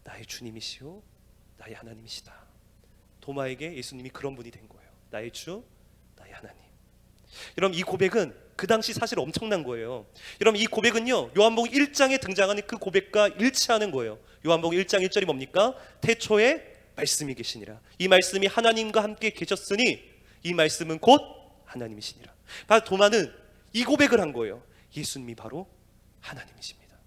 나의 주님이시오 나의 하나님이시다. 도마에게 예수님이 그런 분이 된 거예요. 나의 주, 나의 하나님. 여러분, 이 고백은 그 당시 사실 엄청난 거예요. 여러분, 이 고백은요 요한복음 1장에 등장하는 그 고백과 일치하는 거예요. 요한복음 1장 1절이 뭡니까? 태초에 말씀이 계시니라. 이 말씀이 하나님과 함께 계셨으니 이 말씀은 곧 하나님이시니라. 바로 도마는 이 고백을 한 거예요. 예수님이 바로 하나님이십니다.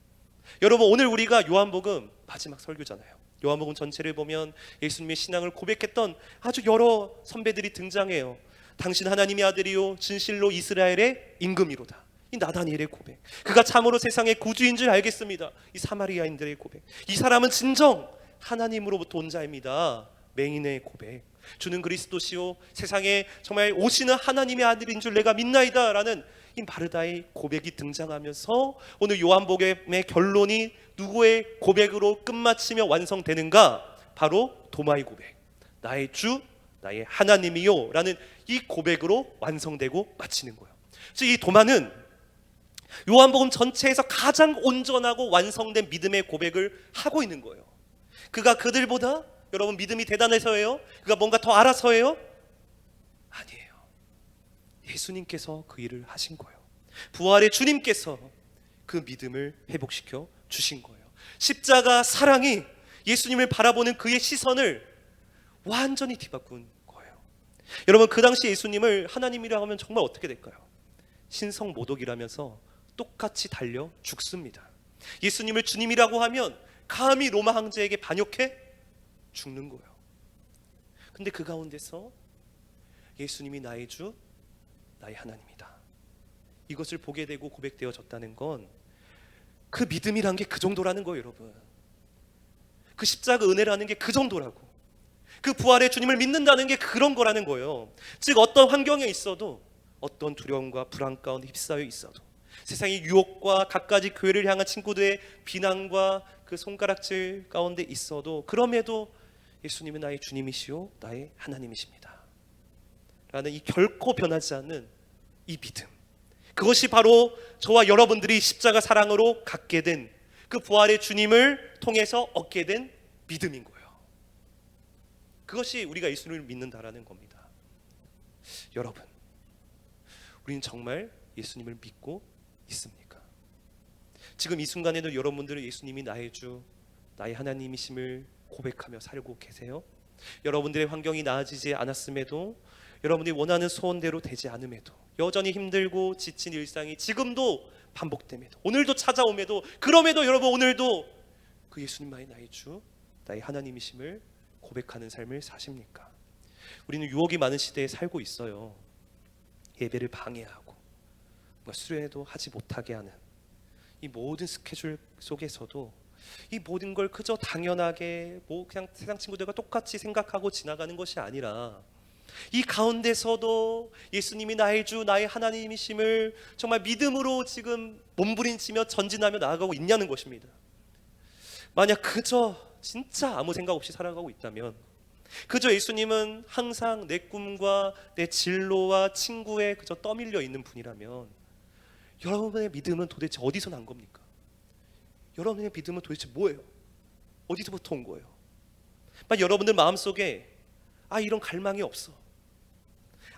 여러분, 오늘 우리가 요한복음 마지막 설교잖아요. 요한복음 전체를 보면 예수님의 신앙을 고백했던 아주 여러 선배들이 등장해요. 당신 하나님의 아들이요 진실로 이스라엘의 임금이로다. 이 나다니엘의 고백. 그가 참으로 세상의 구주인 줄 알겠습니다. 이 사마리아인들의 고백. 이 사람은 진정 하나님으로부터 온 자입니다. 맹인의 고백. 주는 그리스도시요 세상에 정말 오시는 하나님의 아들인 줄 내가 믿나이다 라는 이 마르다의 고백이 등장하면서 오늘 요한복음의 결론이 누구의 고백으로 끝마치며 완성되는가? 바로 도마의 고백. 나의 주, 나의 하나님이요 라는 이 고백으로 완성되고 마치는 거예요. 그래서 이 도마는 요한복음 전체에서 가장 온전하고 완성된 믿음의 고백을 하고 있는 거예요. 그가 그들보다 여러분 믿음이 대단해서예요? 그가 뭔가 더 알아서예요? 아니에요. 예수님께서 그 일을 하신 거예요. 부활의 주님께서 그 믿음을 회복시켜 주신 거예요. 십자가 사랑이 예수님을 바라보는 그의 시선을 완전히 뒤바꾼 거예요. 여러분, 그 당시 예수님을 하나님이라 하면 정말 어떻게 될까요? 신성모독이라면서 똑같이 달려 죽습니다. 예수님을 주님이라고 하면 감히 로마 황제에게 반역해 죽는 거예요. 근데 그 가운데서 예수님이 나의 주, 나의 하나님이다, 이것을 보게 되고 고백되어졌다는 건 그 믿음이란 게 그 정도라는 거예요. 여러분, 그 십자가 은혜라는 게 그 정도라고, 그 부활의 주님을 믿는다는 게 그런 거라는 거예요. 즉 어떤 환경에 있어도, 어떤 두려움과 불안 가운데 휩싸여 있어도, 세상의 유혹과 갖가지 교회를 향한 친구들의 비난과 그 손가락질 가운데 있어도, 그럼에도 예수님은 나의 주님이시오 나의 하나님이십니다 라는 이 결코 변하지 않는 이 믿음, 그것이 바로 저와 여러분들이 십자가 사랑으로 갖게 된 그 부활의 주님을 통해서 얻게 된 믿음인 거예요. 그것이 우리가 예수님을 믿는다라는 겁니다. 여러분, 우리는 정말 예수님을 믿고 있습니까? 지금 이 순간에도 여러분들은 예수님이 나의 주, 나의 하나님이심을 고백하며 살고 계세요? 여러분들의 환경이 나아지지 않았음에도, 여러분들이 원하는 소원대로 되지 않음에도, 여전히 힘들고 지친 일상이 지금도 반복됨에도, 오늘도 찾아옴에도, 그럼에도 여러분 오늘도 그 예수님만이 나의 주, 나의 하나님이심을 고백하는 삶을 사십니까? 우리는 유혹이 많은 시대에 살고 있어요. 예배를 방해하고 뭔가 수련회도 하지 못하게 하는 이 모든 스케줄 속에서도 이 모든 걸 그저 당연하게 그냥 세상 친구들과 똑같이 생각하고 지나가는 것이 아니라, 이 가운데서도 예수님이 나의 주, 나의 하나님이심을 정말 믿음으로 지금 몸부림치며 전진하며 나아가고 있냐는 것입니다. 만약 그저 진짜 아무 생각 없이 살아가고 있다면, 그저 예수님은 항상 내 꿈과 내 진로와 친구에 그저 떠밀려 있는 분이라면, 여러분의 믿음은 도대체 어디서 난 겁니까? 여러분의 믿음은 도대체 뭐예요? 어디서부터 온 거예요? 여러분들 마음속에 이런 갈망이 없어,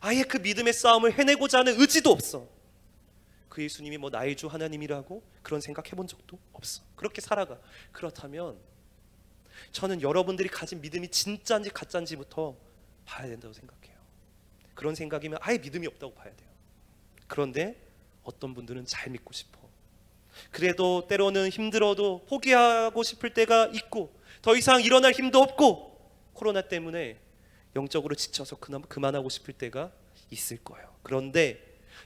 아예 그 믿음의 싸움을 해내고자 하는 의지도 없어, 그 예수님이 나의 주 하나님이라고 그런 생각 해본 적도 없어, 그렇게 살아가. 그렇다면 저는 여러분들이 가진 믿음이 진짜인지 가짜인지부터 봐야 된다고 생각해요. 그런 생각이면 아예 믿음이 없다고 봐야 돼요. 그런데 어떤 분들은 잘 믿고 싶어, 그래도 때로는 힘들어도 포기하고 싶을 때가 있고, 더 이상 일어날 힘도 없고 코로나 때문에 영적으로 지쳐서 그만하고 싶을 때가 있을 거예요. 그런데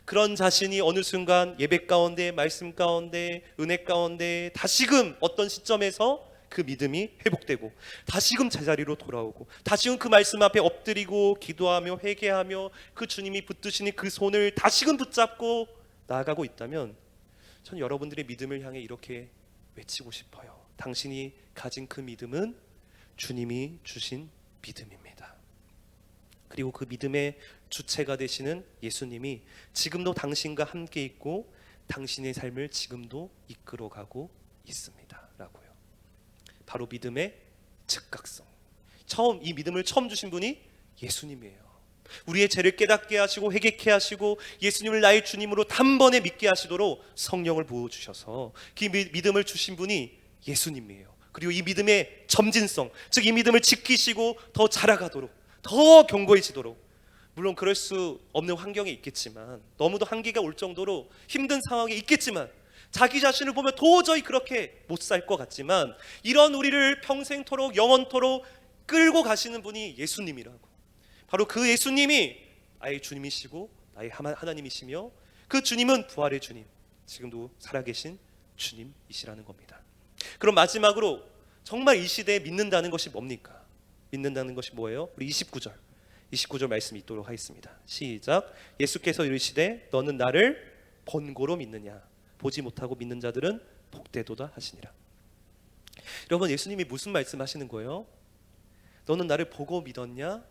그런 자신이 어느 순간 예배 가운데, 말씀 가운데, 은혜 가운데 다시금 어떤 시점에서 그 믿음이 회복되고, 다시금 제자리로 돌아오고, 다시금 그 말씀 앞에 엎드리고 기도하며 회개하며 그 주님이 붙드시는 그 손을 다시금 붙잡고 나아가고 있다면, 전 여러분들의 믿음을 향해 이렇게 외치고 싶어요. 당신이 가진 그 믿음은 주님이 주신 믿음입니다. 그리고 그 믿음의 주체가 되시는 예수님이 지금도 당신과 함께 있고 당신의 삶을 지금도 이끌어가고 있습니다 라고요. 바로 믿음의 즉각성, 이 믿음을 처음 주신 분이 예수님이에요. 우리의 죄를 깨닫게 하시고 회개케 하시고 예수님을 나의 주님으로 단번에 믿게 하시도록 성령을 부어주셔서 그 믿음을 주신 분이 예수님이에요. 그리고 이 믿음의 점진성, 즉 이 믿음을 지키시고 더 자라가도록, 더 견고해지도록, 물론 그럴 수 없는 환경에 있겠지만, 너무도 한계가 올 정도로 힘든 상황에 있겠지만, 자기 자신을 보면 도저히 그렇게 못 살 것 같지만, 이런 우리를 평생토록 영원토록 끌고 가시는 분이 예수님이라고. 바로 그 예수님이 나의 주님이시고 나의 하나님이시며, 그 주님은 부활의 주님, 지금도 살아계신 주님이시라는 겁니다. 그럼 마지막으로 정말 이 시대에 믿는다는 것이 뭡니까? 믿는다는 것이 뭐예요? 우리 29절 말씀 읽도록 하겠습니다. 시작. 예수께서 이르시되 너는 나를 본고로 믿느냐? 보지 못하고 믿는 자들은 복되도다 하시니라. 여러분, 예수님이 무슨 말씀하시는 거예요? 너는 나를 보고 믿었냐?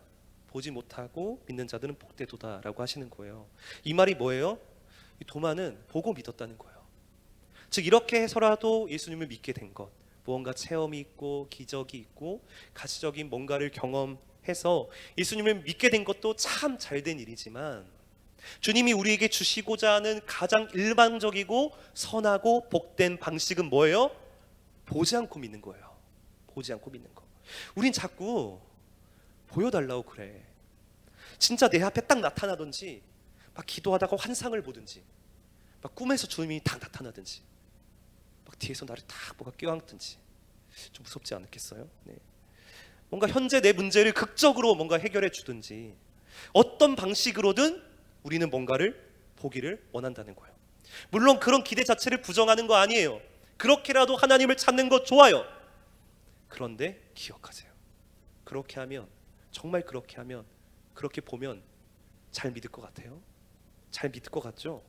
보지 못하고 믿는 자들은 복되도다 라고 하시는 거예요. 이 말이 뭐예요? 이 도마는 보고 믿었다는 거예요. 즉 이렇게 해서라도 예수님을 믿게 된 것, 무언가 체험이 있고 기적이 있고 가시적인 뭔가를 경험해서 예수님을 믿게 된 것도 참 잘된 일이지만, 주님이 우리에게 주시고자 하는 가장 일반적이고 선하고 복된 방식은 뭐예요? 보지 않고 믿는 거예요. 보지 않고 믿는 거. 우린 자꾸 보여달라고 그래. 진짜 내 앞에 딱 나타나든지, 막 기도하다가 환상을 보든지, 막 꿈에서 주님이 딱 나타나든지, 막 뒤에서 나를 딱 뭐가 껴안든지. 좀 무섭지 않겠어요? 네. 뭔가 현재 내 문제를 극적으로 뭔가 해결해 주든지, 어떤 방식으로든 우리는 뭔가를 보기를 원한다는 거예요. 물론 그런 기대 자체를 부정하는 거 아니에요. 그렇게라도 하나님을 찾는 거 좋아요. 그런데 기억하세요. 그렇게 하면, 정말 그렇게 하면, 그렇게 보면 잘 믿을 것 같아요? 잘 믿을 것 같죠?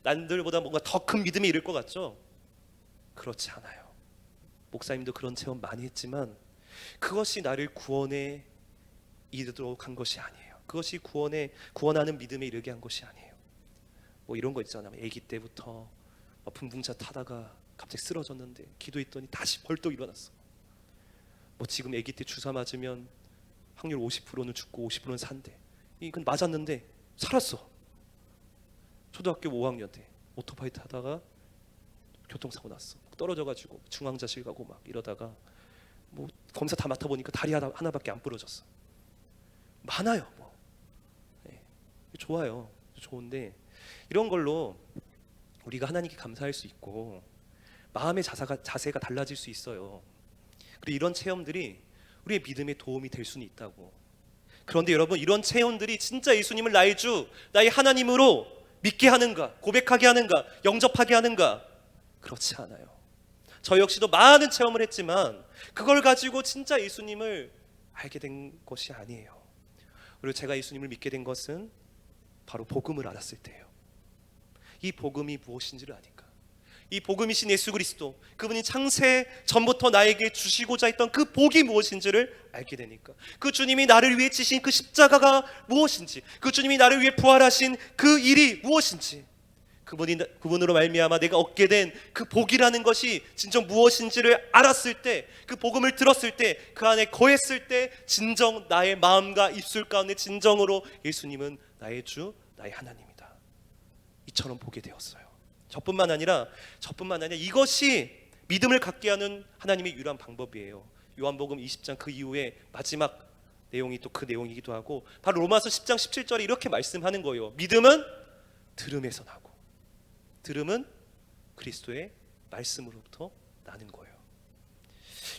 남들보다 뭔가 더 큰 믿음이 이를 것 같죠? 그렇지 않아요. 목사님도 그런 체험 많이 했지만 그것이 나를 구원에 이르도록 한 것이 아니에요. 그것이 구원하는 믿음에 이르게 한 것이 아니에요. 뭐 이런 거 있잖아요. 아기 때부터 붕붕차 타다가 갑자기 쓰러졌는데 기도했더니 다시 벌떡 일어났어. 뭐 지금 아기 때 주사 맞으면 확률 50%는 죽고 50%는 산대. 이건 맞았는데 살았어. 초등학교 5학년 때 오토바이 타다가 교통사고 났어. 떨어져가지고 중환자실 가고 막 이러다가 뭐 검사 다 맡아보니까 다리 하나밖에 안 부러졌어. 많아요. 뭐. 네. 좋아요. 좋은데 이런 걸로 우리가 하나님께 감사할 수 있고 마음의 자세가 달라질 수 있어요. 그리고 이런 체험들이 우리의 믿음에 도움이 될 수는 있다고. 그런데 여러분, 이런 체험들이 진짜 예수님을 나의 주, 나의 하나님으로 믿게 하는가, 고백하게 하는가, 영접하게 하는가? 그렇지 않아요. 저 역시도 많은 체험을 했지만 그걸 가지고 진짜 예수님을 알게 된 것이 아니에요. 그리고 제가 예수님을 믿게 된 것은 바로 복음을 알았을 때예요. 이 복음이 무엇인지를 아니까. 이 복음이신 예수 그리스도, 그분이 창세 전부터 나에게 주시고자 했던 그 복이 무엇인지를 알게 되니까, 그 주님이 나를 위해 지신 그 십자가가 무엇인지, 그 주님이 나를 위해 부활하신 그 일이 무엇인지, 그분으로 말미암아 내가 얻게 된 그 복이라는 것이 진정 무엇인지를 알았을 때, 그 복음을 들었을 때, 그 안에 거했을 때 진정 나의 마음과 입술 가운데 진정으로 예수님은 나의 주, 나의 하나님이다, 이처럼 보게 되었어요. 저뿐만 아니라 이것이 믿음을 갖게 하는 하나님의 유일한 방법이에요. 요한복음 20장 그 이후에 마지막 내용이 또 그 내용이기도 하고, 바로 로마서 10장 17절에 이렇게 말씀하는 거예요. 믿음은 들음에서 나고, 들음은 그리스도의 말씀으로부터 나는 거예요.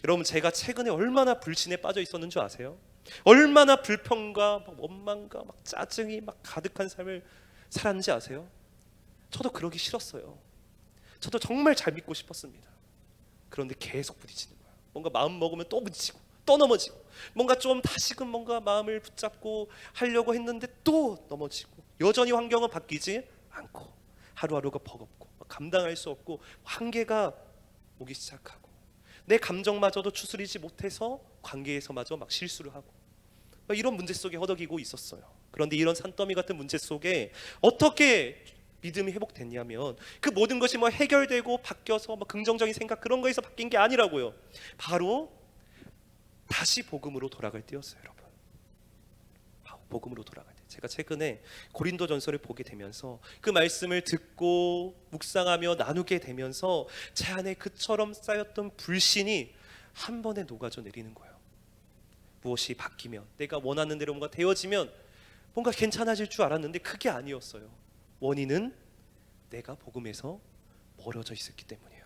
여러분, 제가 최근에 얼마나 불신에 빠져 있었는 줄 아세요? 얼마나 불평과 원망과 짜증이 가득한 삶을 살았는지 아세요? 저도 그러기 싫었어요. 저도 정말 잘 믿고 싶었습니다. 그런데 계속 부딪히는 거예요. 뭔가 마음 먹으면 또 부딪히고 또 넘어지고, 뭔가 좀 다시금 뭔가 마음을 붙잡고 하려고 했는데 또 넘어지고, 여전히 환경은 바뀌지 않고 하루하루가 버겁고 감당할 수 없고 한계가 오기 시작하고, 내 감정마저도 추스리지 못해서 관계에서마저 실수를 하고, 이런 문제 속에 허덕이고 있었어요. 그런데 이런 산더미 같은 문제 속에 어떻게 믿음이 회복됐냐면, 그 모든 것이 해결되고 바뀌어서 긍정적인 생각 그런 거에서 바뀐 게 아니라고요. 바로 다시 복음으로 돌아갈 때였어요. 여러분, 복음으로 돌아갈 때, 제가 최근에 고린도전서를 보게 되면서 그 말씀을 듣고 묵상하며 나누게 되면서 제 안에 그처럼 쌓였던 불신이 한 번에 녹아져 내리는 거예요. 무엇이 바뀌면, 내가 원하는 대로 뭔가 되어지면 뭔가 괜찮아질 줄 알았는데 그게 아니었어요. 원인은 내가 복음에서 멀어져 있었기 때문이에요.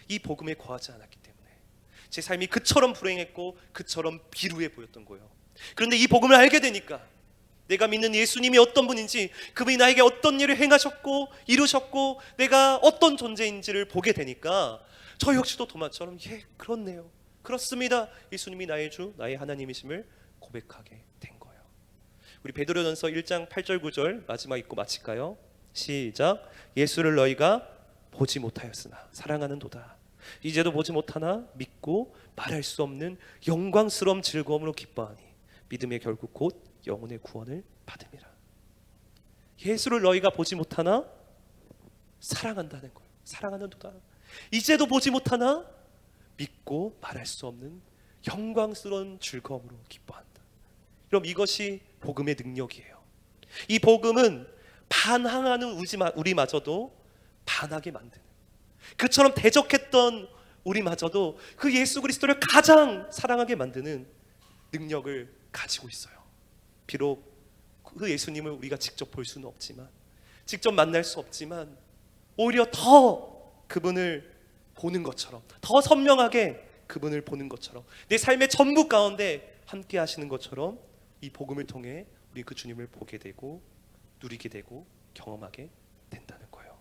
이 복음에 거하지 않았기 때문에 제 삶이 그처럼 불행했고 그처럼 비루해 보였던 거예요. 그런데 이 복음을 알게 되니까, 내가 믿는 예수님이 어떤 분인지, 그분이 나에게 어떤 일을 행하셨고 이루셨고 내가 어떤 존재인지를 보게 되니까 저 역시도 도마처럼 그렇네요, 그렇습니다, 예수님이 나의 주, 나의 하나님이심을 고백하게 된 거예요. 우리 베드로전서 1장 8절 9절 마지막 읽고 마칠까요? 시작. 예수를 너희가 보지 못하였으나 사랑하는도다. 이제도 보지 못하나 믿고 말할 수 없는 영광스러운 즐거움으로 기뻐하니 믿음의 결국 곧 영혼의 구원을 받음이라. 예수를 너희가 보지 못하나 사랑한다는 거예요. 사랑하는도다. 이제도 보지 못하나 믿고 말할 수 없는 영광스러운 즐거움으로 기뻐한다. 그럼 이것이 복음의 능력이에요. 이 복음은 반항하는 우리마저도 반하게 만드는, 그처럼 대적했던 우리마저도 그 예수 그리스도를 가장 사랑하게 만드는 능력을 가지고 있어요. 비록 그 예수님을 우리가 직접 볼 수는 없지만, 직접 만날 수 없지만, 오히려 더 그분을 보는 것처럼, 더 선명하게 그분을 보는 것처럼, 내 삶의 전부 가운데 함께 하시는 것처럼 이 복음을 통해 우리 그 주님을 보게 되고 누리게 되고 경험하게 된다는 거예요.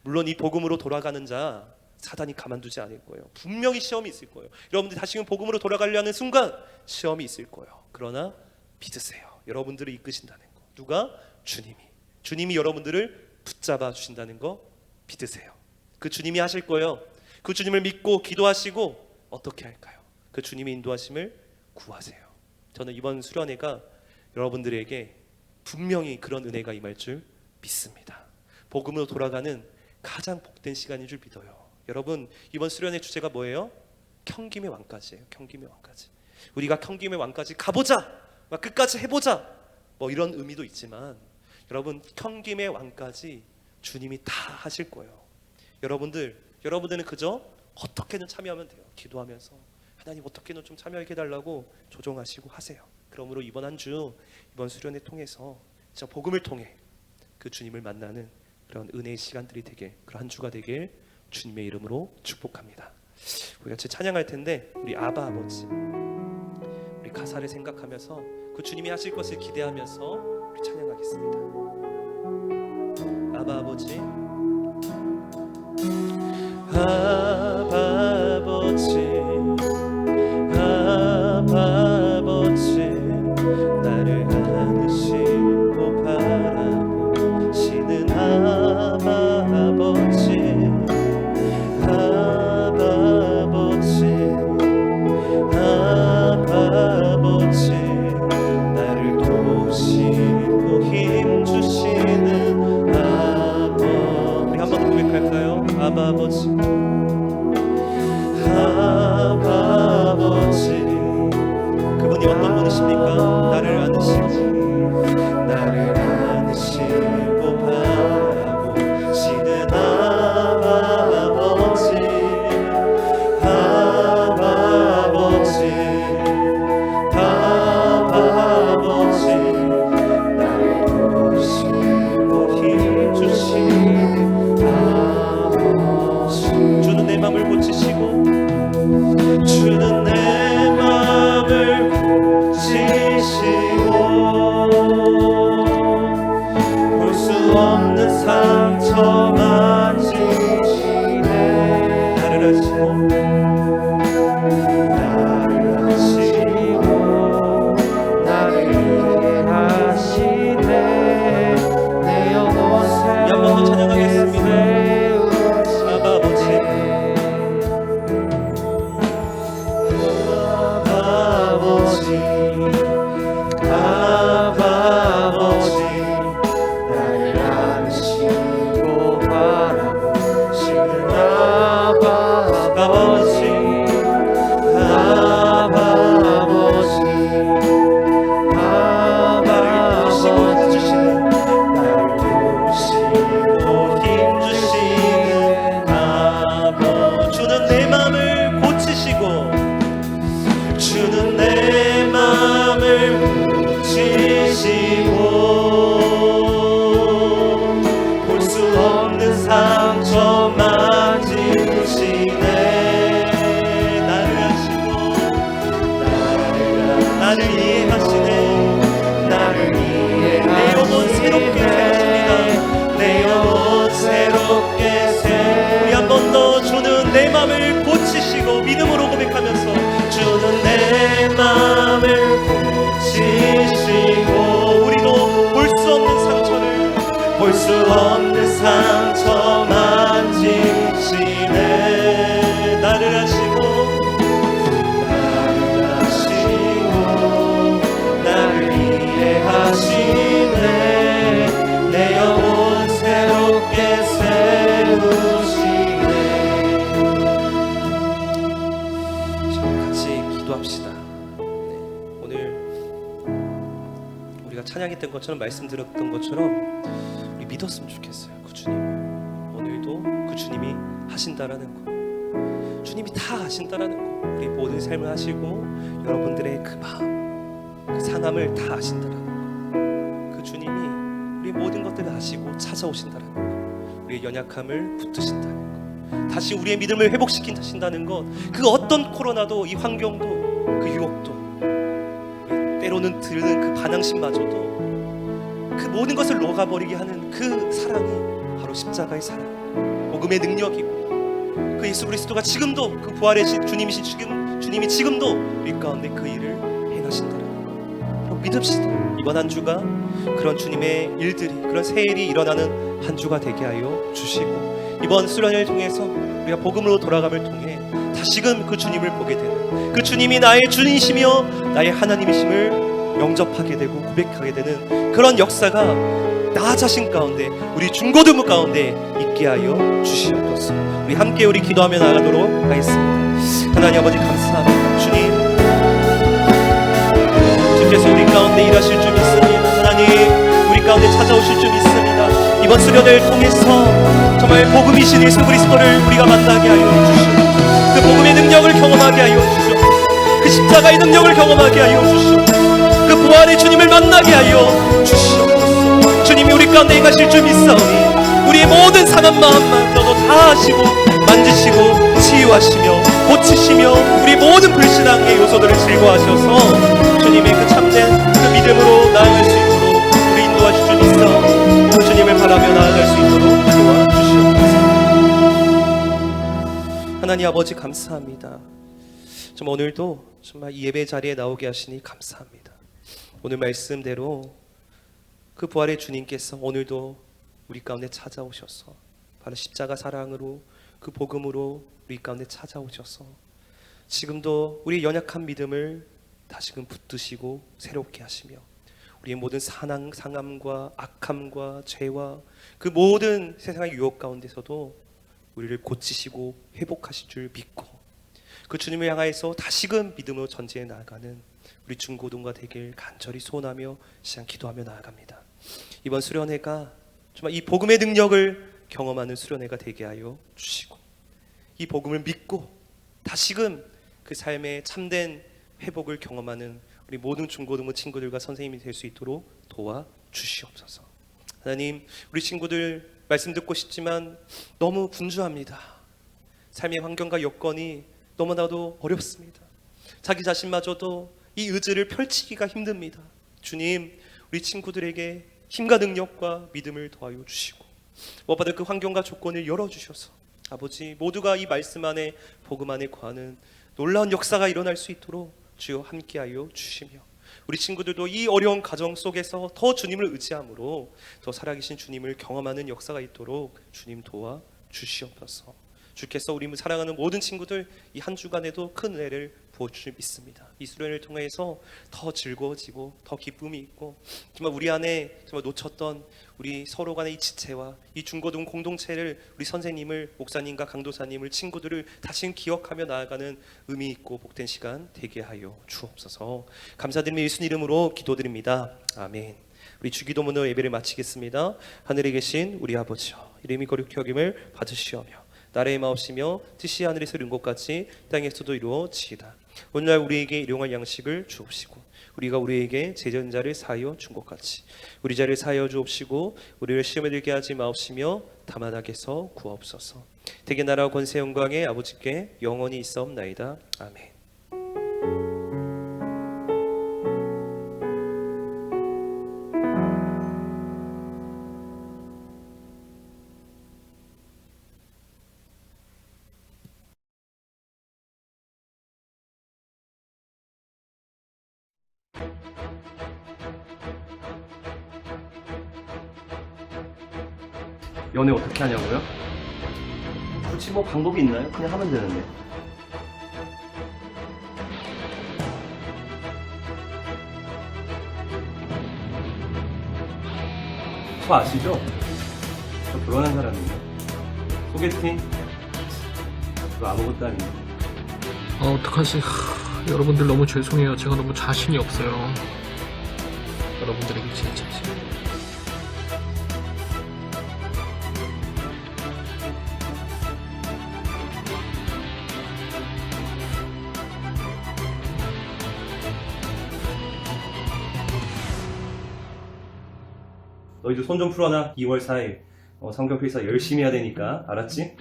물론 이 복음으로 돌아가는 자 사단이 가만두지 않을 거예요. 분명히 시험이 있을 거예요. 여러분들 다시금 복음으로 돌아가려는 순간 시험이 있을 거예요. 그러나 믿으세요. 여러분들을 이끄신다는 거. 누가? 주님이 여러분들을 붙잡아 주신다는 거 믿으세요. 그 주님이 하실 거예요. 그 주님을 믿고 기도하시고 어떻게 할까요? 그 주님의 인도하심을 구하세요. 저는 이번 수련회가 여러분들에게 분명히 그런 은혜가 임할 줄 믿습니다. 복음으로 돌아가는 가장 복된 시간인 줄 믿어요. 여러분, 이번 수련회 주제가 뭐예요? 경김의 왕까지예요. 경김의 왕까지. 우리가 경김의 왕까지 가보자, 막 끝까지 해보자, 뭐 이런 의미도 있지만, 여러분, 경김의 왕까지 주님이 다 하실 거예요. 여러분들은 그저 어떻게든 참여하면 돼요. 기도하면서 하나님 어떻게든 좀 참여하게 해달라고 조정하시고 하세요. 그러므로 이번 한 주, 이번 수련회 통해서 진짜 복음을 통해 그 주님을 만나는 그런 은혜의 시간들이 되길, 그런 한 주가 되길 주님의 이름으로 축복합니다. 우리가 같이 찬양할 텐데, 우리 아바 아버지, 우리 가사를 생각하면서 그 주님이 하실 것을 기대하면서 우리 찬양하겠습니다. 아바 아버지, 아바 아버지, 아바 아버지, 나를 안으시고 바라보시는 아바 아버지, 아바 아버지, 아바 아버지, 나를 도우시고 힘주시는 아버. 우리 한번 고백할까요? 아바 아버지, 아바 아버지. 그분이 어떤 분이십니까? 나를 안으시고 바라보시는 아바 아버지, 아바 아버지, 아바 아버지, 나를 도우시고 힘주시는 아버지. 주는 내 맘을 고치시고, 주는 내 맘을 고치시고, 볼 수 없는 상처 만지시네. 나를 하시고, 나를 하시네. 내 영혼 한 번 더 찬양하겠습니다. 아바 아버지, 아바 아버지, 나를 안으시고 바라보시는 아바 아버지, 아바 아버지, 나를 도우시고 힘주시는, 나를 도우시고 힘주시는 아버. 주는 내 맘을 고치시고, 주는 내 맘을 고치시고, 볼 수 없는 상처 만지시네. 나를 하시고, 나를 이해하시네. 나를 이해하시네. 내 영혼 새롭게 세우십니다. 내 영혼 새롭게 우리 한 번 더. 주는 내 맘을 고치시고, 믿음으로 고백하면서, 주는 내 맘을 고치시고, 우리도 볼 수 없는 상처를, 볼 수 없는 상처 만지시네. 나를 하시고, 나를 이해하시네. 내 영혼 새롭게 세우시네. 같이 기도합시다. 네, 오늘 우리가 찬양했던 것처럼, 말씀드렸던 것처럼 믿었으면 좋겠어요. 그 주님 오늘도 그 주님이 하신다라는 거, 주님이 다 하신다라는 거, 우리 모든 삶을 하시고 여러분들의 그 마음, 그 상함을 다 아신다라는 거, 그 주님이 우리 모든 것들을 아시고 찾아오신다라는 거, 우리의 연약함을 붙드신다는 거, 다시 우리의 믿음을 회복시킨다는 것, 그 어떤 코로나도 이 환경도 그 유혹도 때로는 들는 그 반항심마저도 그 모든 것을 녹아버리게 하는 그 사랑이 바로 십자가의 사랑, 복음의 능력이고, 그 예수 그리스도가 지금도 그 부활의 주님이신 주님이 지금도 우리 가운데 그 일을 행하신다는 거 믿읍시다. 이번 한 주가 그런 주님의 일들이, 그런 새 일이 일어나는 한 주가 되게 하여 주시고, 이번 수련회를 통해서 우리가 복음으로 돌아감을 통해 다시금 그 주님을 보게 되는, 그 주님이 나의 주님이시며 나의 하나님이심을 영접하게 되고 고백하게 되는 그런 역사가 나 자신 가운데, 우리 중고등부 가운데 있게 하여 주시옵소서. 우리 함께 우리 기도하며 나가도록 하겠습니다. 하나님 아버지 감사합니다. 주님, 주께서 우리 가운데 일하실 줄 믿습니다. 하나님, 우리 가운데 찾아오실 줄 믿습니다. 이번 수련회를 통해서 정말 복음이신 예수 그리스도를 우리가 만나게 하여 주시옵소서. 그 복음의 능력을 경험하게 하여 주시옵소서. 그 십자가의 능력을 경험하게 하여 주시옵소서. 그 부활의 주님을 만나게 하여 주시옵소서. 주님이 우리 가운데 행하실 줄 믿사오니 우리의 모든 상한 마음마저도 다 하시고 만지시고 치유하시며 고치시며 우리 모든 불신앙의 요소들을 제거하셔서 주님의 그 참된 그 믿음으로 나아갈 수 있도록 우리 인도하실 줄 믿사오니 주님을 바라며 나아갈 수 있도록 도와주시옵소서. 하나님 아버지 감사합니다. 정말 오늘도 정말 이 예배 자리에 나오게 하시니 감사합니다. 오늘 말씀대로 그 부활의 주님께서 오늘도 우리 가운데 찾아오셔서 바로 십자가 사랑으로 그 복음으로 우리 가운데 찾아오셔서 지금도 우리의 연약한 믿음을 다시금 붙드시고 새롭게 하시며 우리의 모든 상함과 악함과 죄와 그 모든 세상의 유혹 가운데서도 우리를 고치시고 회복하실 줄 믿고 그 주님을 향하여서 다시금 믿음으로 전진해 나아가는 우리 중고등과 되길 간절히 소원하며 시간 기도하며 나아갑니다. 이번 수련회가 정말 이 복음의 능력을 경험하는 수련회가 되게 하여 주시고 이 복음을 믿고 다시금 그 삶의 참된 회복을 경험하는 우리 모든 중고등부 친구들과 선생님이 될 수 있도록 도와주시옵소서. 하나님, 우리 친구들 말씀 듣고 싶지만 너무 분주합니다. 삶의 환경과 여건이 너무나도 어렵습니다. 자기 자신마저도 이 의지를 펼치기가 힘듭니다. 주님, 우리 친구들에게 힘과 능력과 믿음을 더하여 주시고 무엇보다 그 환경과 조건을 열어주셔서 아버지 모두가 이 말씀 안에 복음 안에 거하는 놀라운 역사가 일어날 수 있도록 주여 함께하여 주시며 우리 친구들도 이 어려운 가정 속에서 더 주님을 의지함으로 더 살아계신 주님을 경험하는 역사가 있도록 주님 도와 주시옵소서. 주께서 우리 사랑하는 모든 친구들 이 한 주간에도 큰 은혜를 부어주실 믿습니다. 이 수련을 통해서 더 즐거워지고 더 기쁨이 있고 정말 우리 안에 정말 놓쳤던 우리 서로 간의 이 지체와 이 중고등 공동체를 우리 선생님을 목사님과 강도사님을 친구들을 다시 기억하며 나아가는 의미 있고 복된 시간 되게 하여 주옵소서. 감사드리며 예수님 이름으로 기도드립니다. 아멘. 우리 주기도문으로 예배를 마치겠습니다. 하늘에 계신 우리 아버지여, 이름이 거룩히 여김을 받으시오며 나라의 마옵시며 뜻이 하늘에서 이룬 것 같이 땅에서도 이루어지이다. 오늘날 우리에게 일용할 양식을 주옵시고 우리가 우리에게 죄진 자를 사하여 준 것 같이 우리 자를 사하여 주옵시고 우리를 시험에 들게 하지 마옵시며 다만 악에서 구하옵소서. 대개 나라와 권세 영광의 아버지께 영원히 있사옵나이다. 아멘. 연애 어떻게 하냐고요? 그렇지 뭐 방법이 있나요? 그냥 하면 되는데. 저 아시죠? 저 결혼한 사람이에요. 소개팅? 그거 아무것도 아니에요. 어떡하지? 여러분들 너무 죄송해요. 제가 너무 자신이 없어요. 여러분들에게 진짜 너희도 손 좀 풀어놔. 2월 4일 성경 필사 열심히 해야 되니까. 알았지?